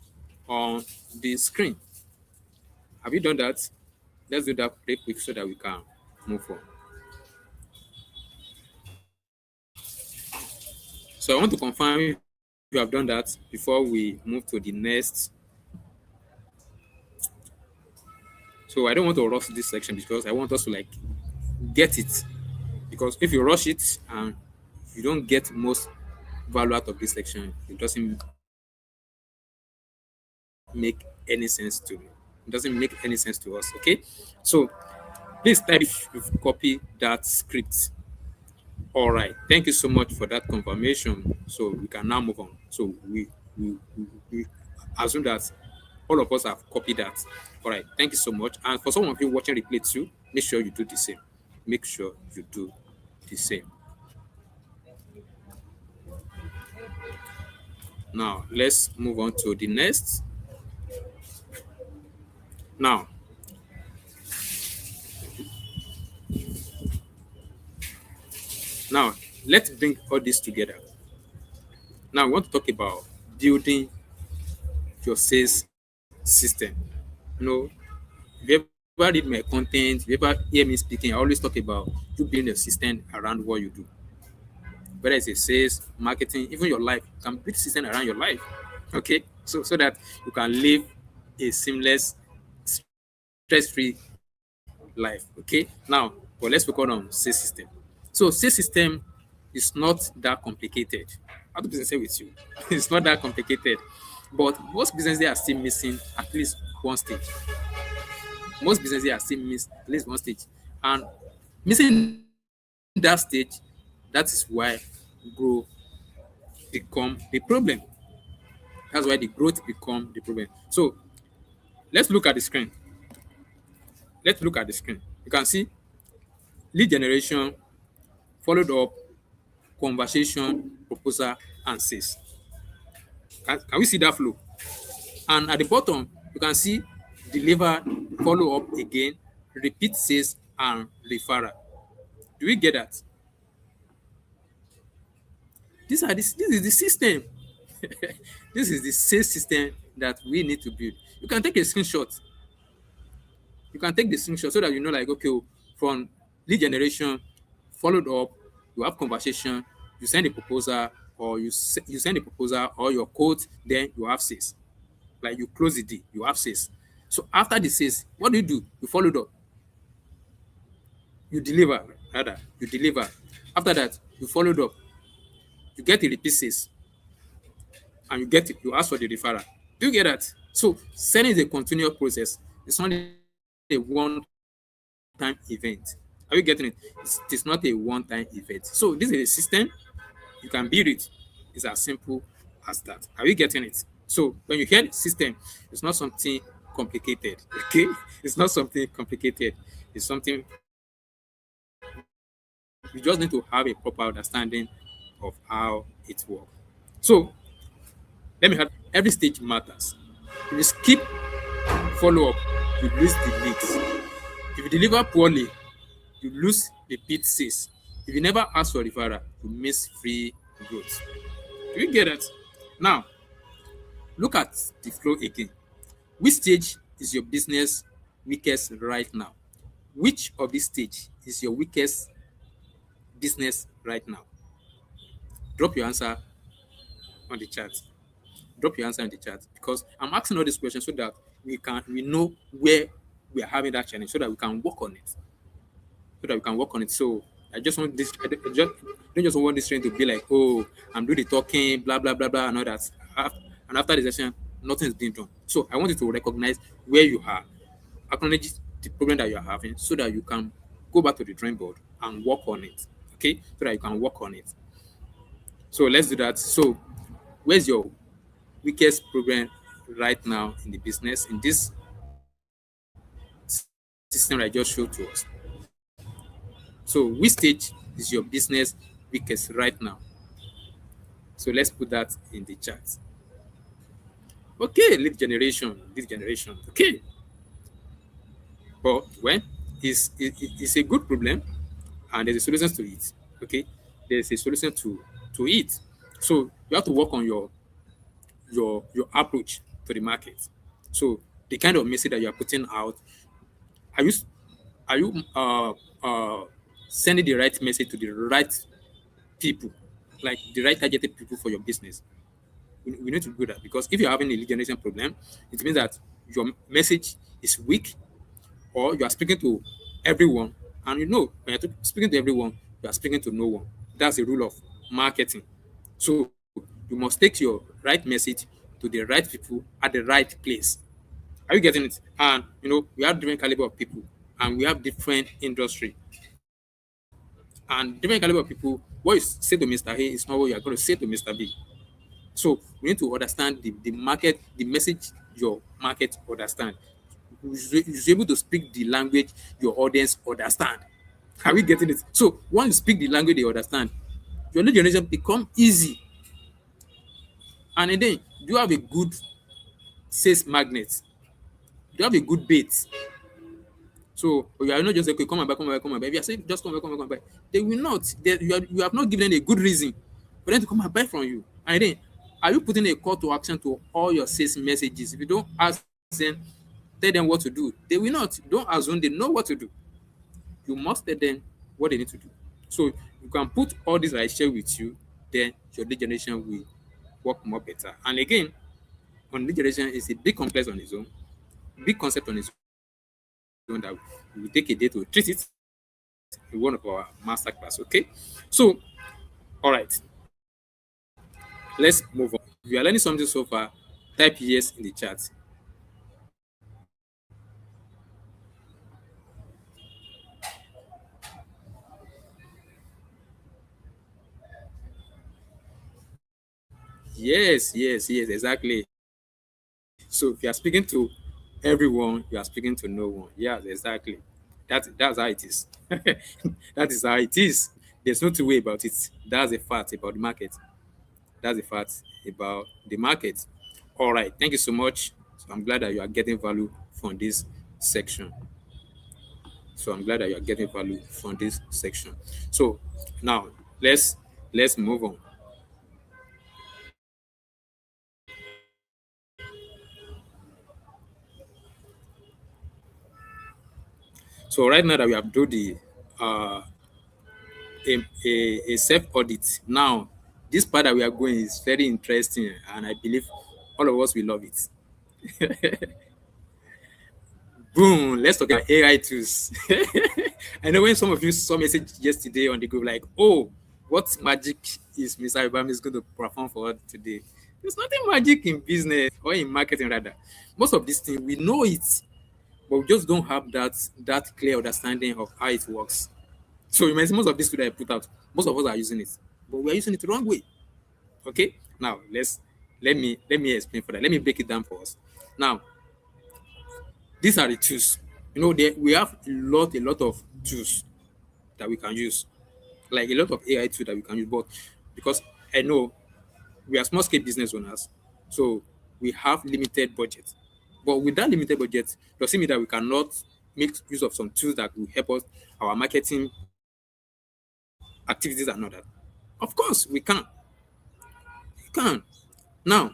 on the screen. Have you done that? Let's do that real quick so that we can move on. So I want to confirm if you have done that before we move to the next. So I don't want to rush this section because I want us to like get it. Because if you rush it and you don't get most value out of this section, it doesn't make any sense to me. It doesn't make any sense to us. Okay. So please type if you've copied that script. All right. Thank you so much for that confirmation. So we can now move on. So we assume that all of us have copied that. All right. Thank you so much. And for some of you watching replay too, make sure you do the same. Make sure you do the same. Now let's move on to the next. Now, now let's bring all this together. Now we want to talk about building your sales system. You know, if you ever read my content, if you ever hear me speaking, I always talk about you building a system around what you do. Whether it's a sales, marketing, even your life, you can build a system around your life. Okay, so that you can live a seamless, stress-free life. Okay, now, but let's focus on sales system. So, sales system is not that complicated. How to business say with you? It's not that complicated, but most businesses are still missing at least one stage. Most businesses are still miss at least one stage, and missing that stage, that is why growth become the problem. That's why the growth become the problem. So let's look at the screen. Let's look at the screen. You can see lead generation, followed up, conversation, proposal, and sales. Can we see that flow? And at the bottom, you can see deliver, follow up again, repeat sales, and referral. Do we get that? This is the system. This is the sales system that we need to build. You can take a screenshot. You can take the screenshot so that you know, like, okay, oh, from lead generation, followed up, you have conversation, you send a proposal, or you send a proposal or your quote, then you have sales. Like you close the deal, you have sales. So after the sales, what do? You followed up, you deliver, rather, you deliver. After that, you followed up, you get a repeat sales, and you get it, you ask for the referral. Do you get that? So selling is a continuous process. It's not a one-time event. Are you getting it? It's not a one-time event. So this is a system. You can build it. It's as simple as that. Are you getting it? So when you hear system, it's not something complicated. Okay, it's not something complicated. It's something you just need to have a proper understanding of how it works. So let me have every stage matters. If you skip follow up, you lose the leads. If you deliver poorly, you lose repeat sales. If you never ask for referral, you miss free growth. Do you get it? Now, look at the flow again. Which stage is your business weakest right now? Which of this stage is your weakest business right now? Drop your answer on the chat. Drop your answer in the chat because I'm asking all these questions so that we know where we are having that challenge so that we can work on it. So I just want this. I don't just want this train to be like, oh, I'm doing the talking, blah blah blah blah, and all that. And after the session, nothing is being done. So I want you to recognize where you are, acknowledge the problem that you are having, so that you can go back to the drawing board and work on it. Okay, so that you can work on it. So let's do that. So where's your weakest problem right now in the business in this system I just showed to us? So which stage is your business weakest right now? So let's put that in the chat. Okay, lead generation. Okay, but when it's a good problem and there's a solution to it. Okay, there's a solution to it. So you have to work on your approach to the market. So the kind of message that you are putting out, are you are you sending the right message to the right people, like the right targeted people for your business? We need to do that because if you're having a lead generation problem, it means that your message is weak or you are speaking to everyone. And you know, when you're speaking to everyone, you are speaking to no one. That's the rule of marketing. So you must take your right message to the right people at the right place. Are you getting it? And you know, we have different caliber of people and we have different industry. And different caliber of people, what you say to Mr. A is not what you are going to say to Mr. B. So we need to understand the market, the message your market understand. You should be able to speak the language your audience understand. Are we getting it? So once you speak the language they understand, your lead generation become easy. And then do you have a good sales magnet? Do you have a good bait? So you are not just okay, come and buy, come and buy, come and buy. If you are saying just come and buy, come and buy, they will not. You have not given them a good reason for them to come and buy from you. And then are you putting a call to action to all your sales messages? If you don't ask them, tell them what to do, they will not. Don't assume they know what to do. You must tell them what they need to do. So you can put all this I share with you, then your lead generation will work more better. And again, on lead generation is a big complex on its own, big concept on its own that we will take a day to treat it in one of our master class. Okay. So all right, let's move on. If you are learning something so far, type yes in the chat. Yes, yes, yes, exactly. So if you are speaking to everyone, you are speaking to no one. Yes, exactly. That's how it is. That is how it is. There's no two way about it. That's a fact about the market. That's a fact about the market. All right. Thank you so much. So I'm glad that you are getting value from this section. So I'm glad that you are getting value from this section. So now let's move on. So right now that we have do the uh, a self audit. Now, this part that we are going is very interesting, and I believe all of us will love it. Boom! Let's talk about AI tools. I know when some of you saw message yesterday on the group, like, "Oh, what magic is Mr. Ibam is going to perform for us today?" There's nothing magic in business or in marketing, rather. Most of these things we know it, but we just don't have that clear understanding of how it works. So you might see most of these tools that I put out, most of us are using it, but we are using it the wrong way. Okay, now let me explain for that. Let me break it down for us. Now, these are the tools. We have a lot of tools that we can use, like a lot of AI tools that we can use. But because I know we are small scale business owners, so we have limited budget. But with that limited budget, does it mean that we cannot make use of some tools that will help us our marketing activities and all that? Of course, we can. We can. Now,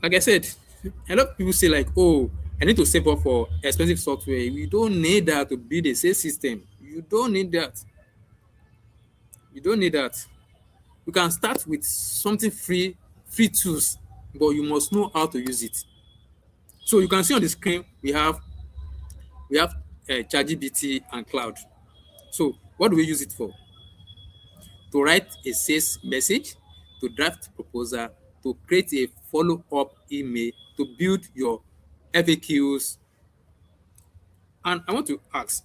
like I said, a lot of people say like, "Oh, I need to save up for expensive software." You don't need that to build a sales system. You don't need that. You don't need that. You can start with something free tools, but you must know how to use it. So you can see on the screen we have ChatGPT and Cloud. So what do we use it for? To write a sales message, to draft proposal, to create a follow-up email, to build your FAQs. And I want to ask,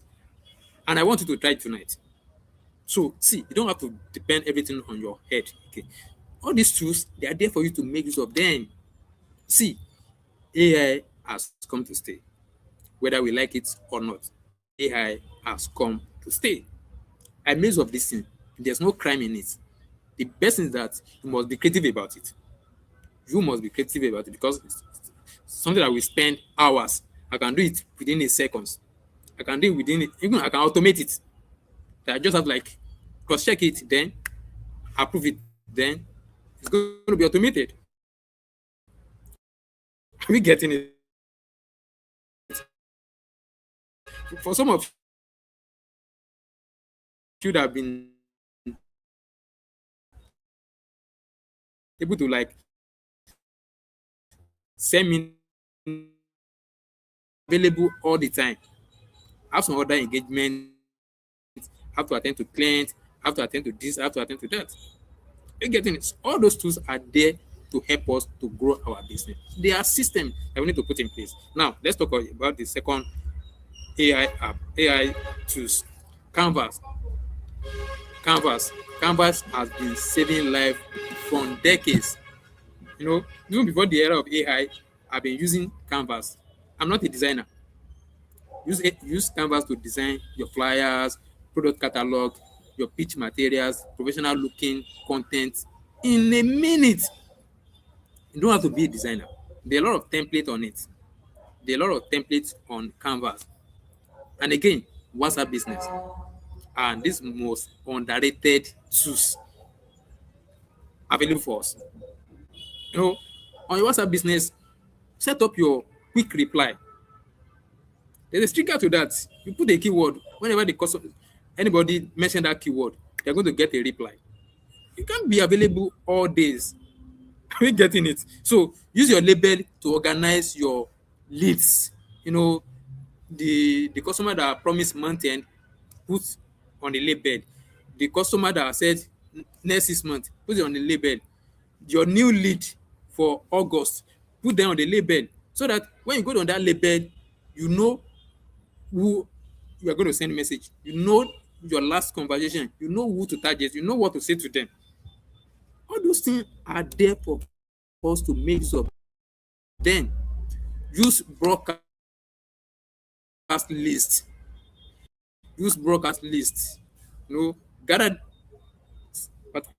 and I want you to try it tonight. So see, you don't have to depend everything on your head. Okay. All these tools, they are there for you to make use of them. See, AI has come to stay. Whether we like it or not, AI has come to stay. I made use of this thing. There's no crime in it. The best thing is that you must be creative about it. You must be creative about it because it's something that will spend hours. I can do it within a seconds. I can do it within it. Even I can automate it. I just have to like cross check it, then approve it, then it's going to be automated. Are we getting it? For some of you that have been able to like send me available all the time, have some other engagement, have to attend to clients, have to attend to this, have to attend to that. You're getting it. All those tools are there to help us to grow our business. They are systems that we need to put in place. Now, let's talk about the second AI app, AI tools. Canvas. Canvas. Canvas has been saving life from decades. Even before the era of AI, I've been using Canvas. I'm not a designer. Use Canvas to design your flyers, product catalog, your pitch materials, professional looking content in a minute. You don't have to be a designer. There are a lot of templates on it. There are a lot of templates on Canvas. And again, WhatsApp business and this most underrated tools available for us. You know, on your WhatsApp business, set up your quick reply. There's a trigger to that. You put a keyword. Whenever the customer, anybody mention that keyword, they're going to get a reply. You can't be available all days. Are we getting it? So use your label to organize your leads. You know, the customer that promised month end, put on the label. The customer that said next 6 months, put it on the label. Your new lead for August, put them on the label so that when you go on that label, you know who you are going to send a message. You know your last conversation. You know who to target. You know what to say to them. All those things are there for us to make use of. Then use list. Use broadcast list. Gather particular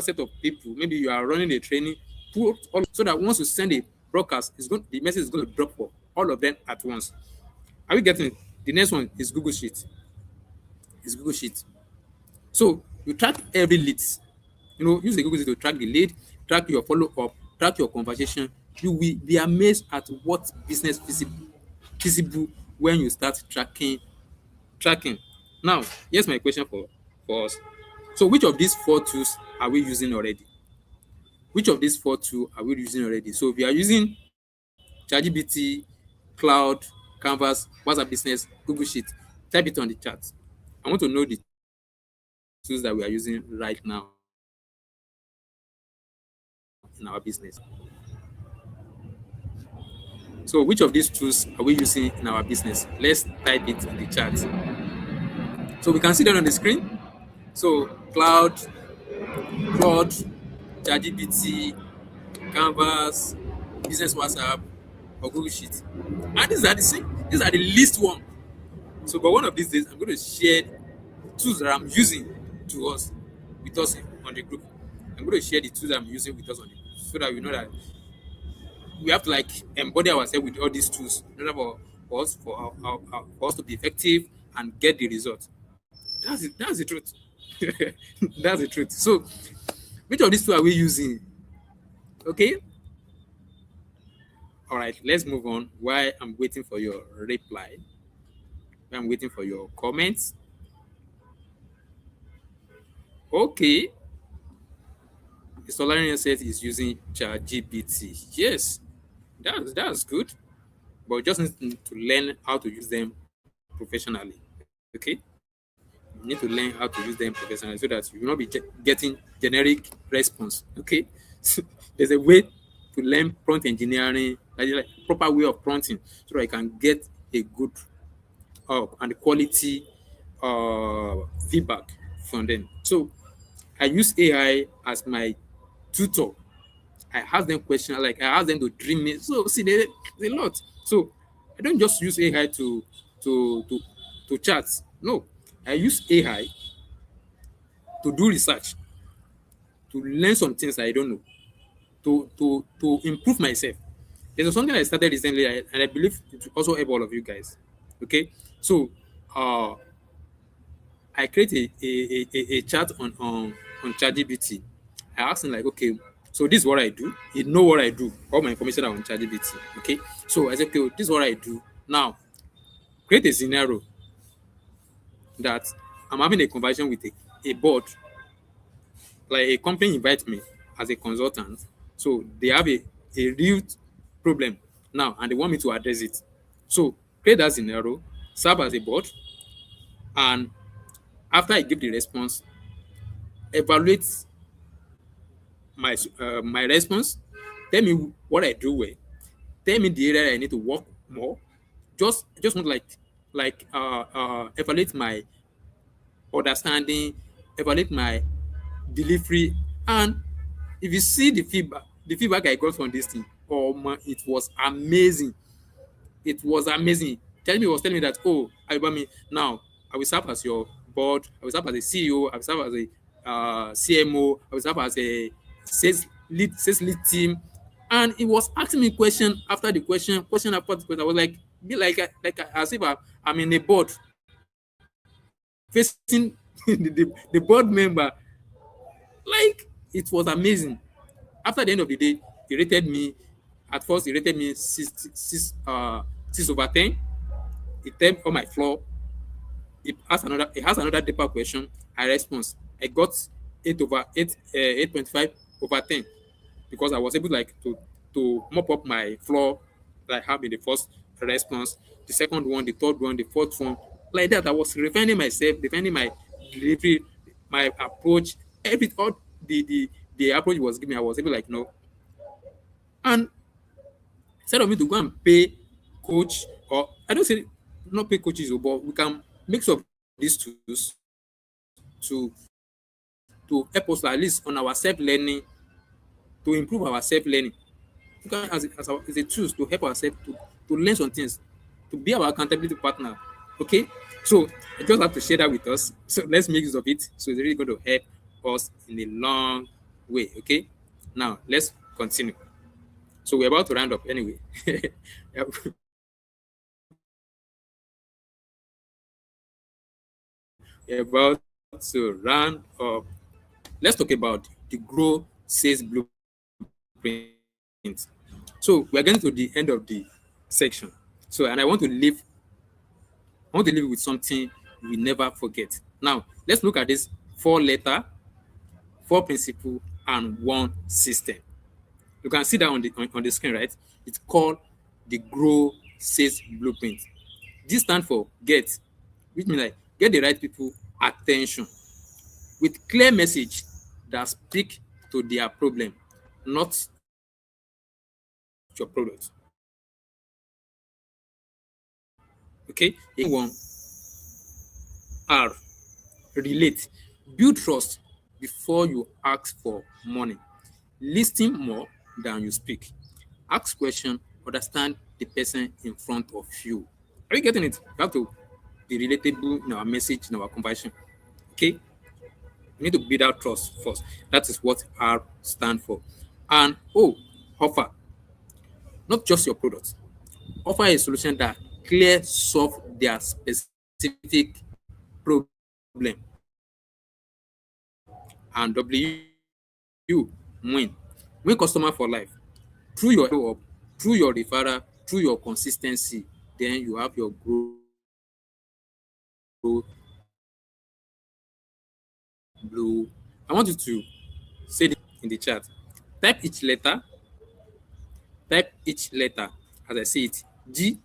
set of people. Maybe you are running a training, put all so that once you send a broadcast, the message is going to drop for all of them at once. Are we getting it? The next one is Google Sheet. Is Google Sheet. So you track every lead. Use the Google Sheet to track the lead, track your follow up, track your conversation. You will be amazed at what business feasible when you start tracking. Now, here's my question for us. So, which of these four tools are we using already? Which of these four tools are we using already? So, if you are using ChatGPT, Cloud, Canvas, WhatsApp Business, Google Sheet, type it on the chat. I want to know the tools that we are using right now in our business. So, which of these tools are we using in our business? Let's type it in the chat. So, we can see that on the screen. So, Cloud, ChatGPT, Canvas, Business WhatsApp, or Google Sheet. And these are the same. These are the least one. So, but one of these days, I'm going to share tools that I'm using to us with us on the group. I'm going to share the tools I'm using with us on the group so that we know that we have to like embody ourselves with all these tools in order for us for us to be effective and get the result. That's it. That's the truth. That's the truth. So, which of these two are we using? Okay. All right. Let's move on. While I'm waiting for your reply, while I'm waiting for your comments. Okay. Solarian says is using ChatGPT. Yes, that's good, but we just need to learn how to use them professionally. Okay, you need to learn how to use them professionally so that you will not be getting generic response. Okay, there's a way to learn prompt engineering, like proper way of prompting, so that you can get a good and quality feedback from them. So I use AI as my tutor. I ask them questions, like I ask them to dream me. So see, there's a lot. So I don't just use AI to to to chat. No, I use AI to do research, to learn some things I don't know, to improve myself. There's something I started recently, and I believe it will also help all of you guys. Okay, so uh, I create a chat on ChatGPT. I asked him like, okay, so this is what I do. He know what I do. All my information are on ChatGPT. Okay, so I said, okay, this is what I do. Now create a scenario that I'm having a conversation with a board, like a company invites me as a consultant. So they have a real problem now, and they want me to address it. So create that scenario, serve as a board, and after I give the response, evaluate my response, tell me what I do well, tell me the area I need to work more. Just want evaluate my understanding, evaluate my delivery, and if you see the feedback I got from this thing, oh man, it was amazing. It was amazing. He was telling me that, oh, Alibami, now I will serve as your board, I will serve as a CEO, I will serve as a CMO, I will serve as a sales lead team. And he was asking me question after the question after the question. I was like, be like as if I'm in a board facing the board member. Like, it was amazing. After the end of the day, he rated me. At first, he rated me 6/10. He tapped on my floor. He has another deeper question. I respond. I got 8.5/10 because I was able to mop up my floor that I have in the first response, the second one, the third one, the fourth one. Like that, I was refining myself, refining my delivery, my approach, all the approach was giving me. I was able and instead of me to go and pay coach, or I don't say not pay coaches, but we can mix up these tools to help us at least on our self learning, to improve our self learning. look at it as a tools to help ourselves to learn some things, to be our accountability partner. Okay, so I just have to share that with us. So let's make use of it. So it's really going to help us in a long way. Okay, now let's continue. So we're about to round up anyway. We're about to round up. Let's talk about the grow sales blueprint. So we're getting to the end of the section. So and I want to leave you with something we never forget. Now let's look at this four letter, four principle, and one system. You can see that on the screen, right? It's called the grow sales blueprint. This stands for get, which means like get the right people attention with clear message that speak to their problem, not your product. Okay. One R, relate. Build trust before you ask for money. Listen more than you speak. Ask question, understand the person in front of you. Are you getting it? You have to be relatable in our message, in our conversation. Okay? We need to build out trust first. That is what R stand for. And offer, not just your product. Offer a solution that clear solve their specific problem. And win. Win customer for life. Through your show up, through your referral, through your consistency, then you have your growth blue. I want you to say this in the chat. Type each letter, type each letter as I say it. G,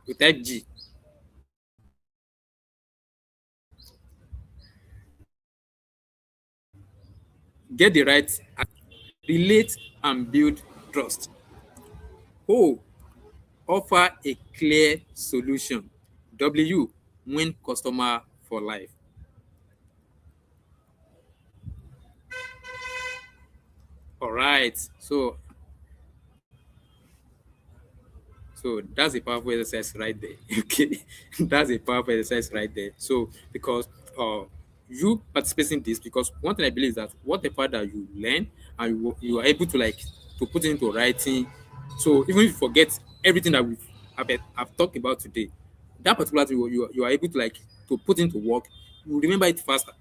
you type G. Get the right, relate and build trust. O, offer a clear solution. W, win customer for life. All right. So that's a powerful exercise right there. Okay, that's a powerful exercise right there. So because uh you participating in this, because one thing I believe is that whatever that you learn and you are able to like to put it into writing. So even if you forget everything that I've talked about today, that particular thing you are able to like to put into work, you remember it faster.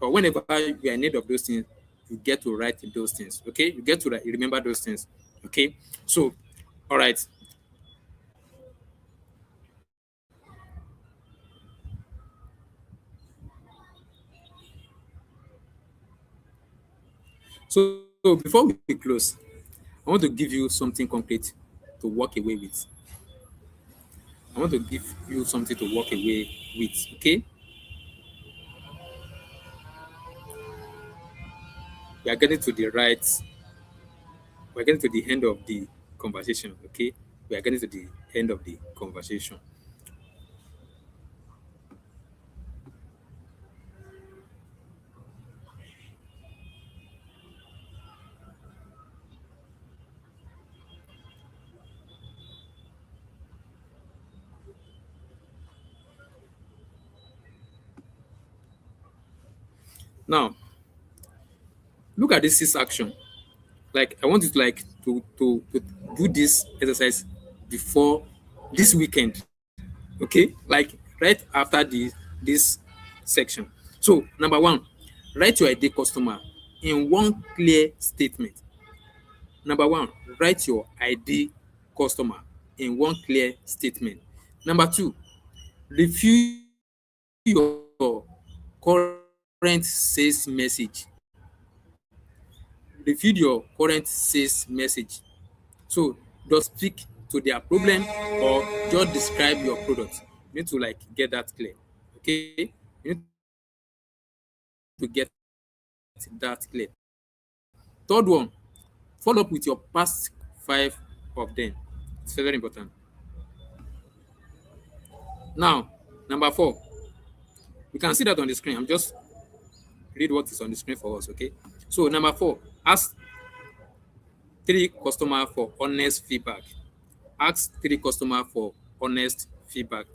Or whenever you are in need of those things, you get to write those things. Okay, you get to remember those things. Okay, so all right. So before we close, I want to give you something concrete to walk away with. I want to give you something to walk away with. Okay, we are getting to the right. We are getting to the end of the conversation. Okay, we are getting to the end of the conversation. Now, look at this six action. Like I want you to like to do this exercise before this weekend. Okay, like right after this section. So number one, write your ideal customer in one clear statement. Number one, write your ideal customer in one clear statement. Number two, review your current sales message. Review your current sales message. So just speak to their problem or just describe your product. You need to like get that clear. Okay, you need to get that clear. Third one, follow up with your past five of them. It's very important. Now, number four, you can see that on the screen. I'm just read what is on the screen for us. Okay. So number four, ask three customer for honest feedback. Ask three customer for honest feedback.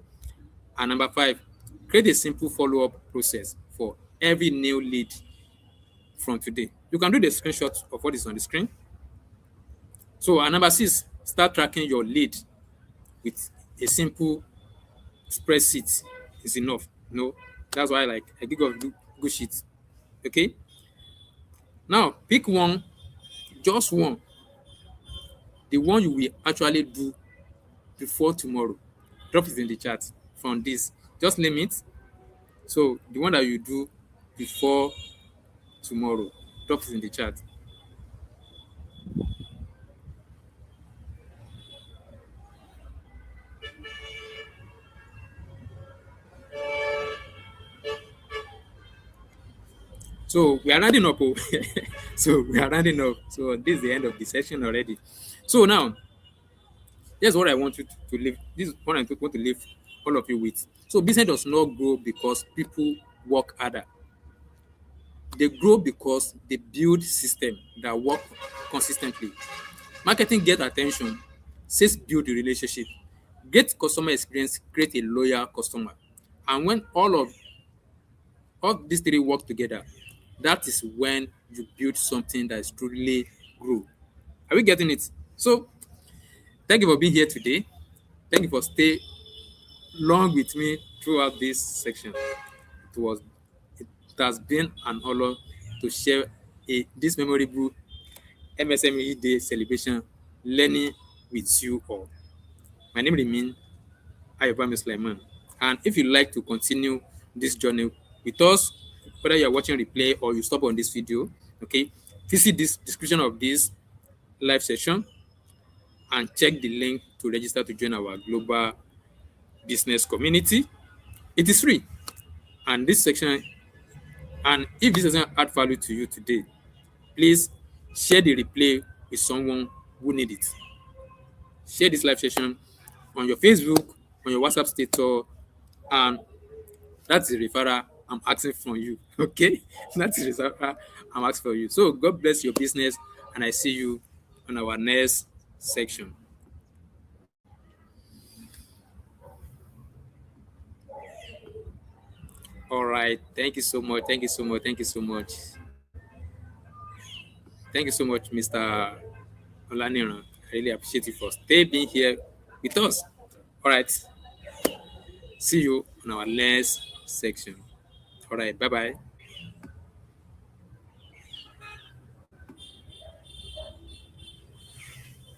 And number five, create a simple follow-up process for every new lead from today. You can do the screenshot of what is on the screen. So, and number six, start tracking your lead with a simple spreadsheet is enough. No, that's why I give a good sheet. Okay. Now pick one, just one, the one you will actually do before tomorrow. Drop it in the chat from this. Just name it. So the one that you do before tomorrow, drop it in the chat. So we are rounding up. Oh. So we are rounding up. So this is the end of the session already. So now, here's what I want you to leave. This is what I want to leave all of you with. So business does not grow because people work harder. They grow because they build system that work consistently. Marketing get attention, sales build the relationship. Great customer experience create a loyal customer. And when all these three work together, that is when you build something that is truly grow. Are we getting it? So thank you for being here today. Thank you for staying long with me throughout this section. Was it has been an honor to share this memorable MSME Day celebration learning with you all. My name remains Ayobami Sulaiman. And if you'd like to continue this journey with us, whether you're watching replay or you stop on this video, okay, visit this description of this live session and check the link to register to join our global business community. It is free. And this section, and if this doesn't add value to you today, please share the replay with someone who needs it. Share this live session on your Facebook, on your WhatsApp status, and that's the referral I'm asking from you. Okay? That's the referral I'm asking for you. So God bless your business, and I see you on our next section. All right. Thank you so much. Thank you so much. Thank you so much. Thank you so much, Mr. Olaniran. I really appreciate you for staying being here with us. All right. See you on our next section. All right. Bye bye.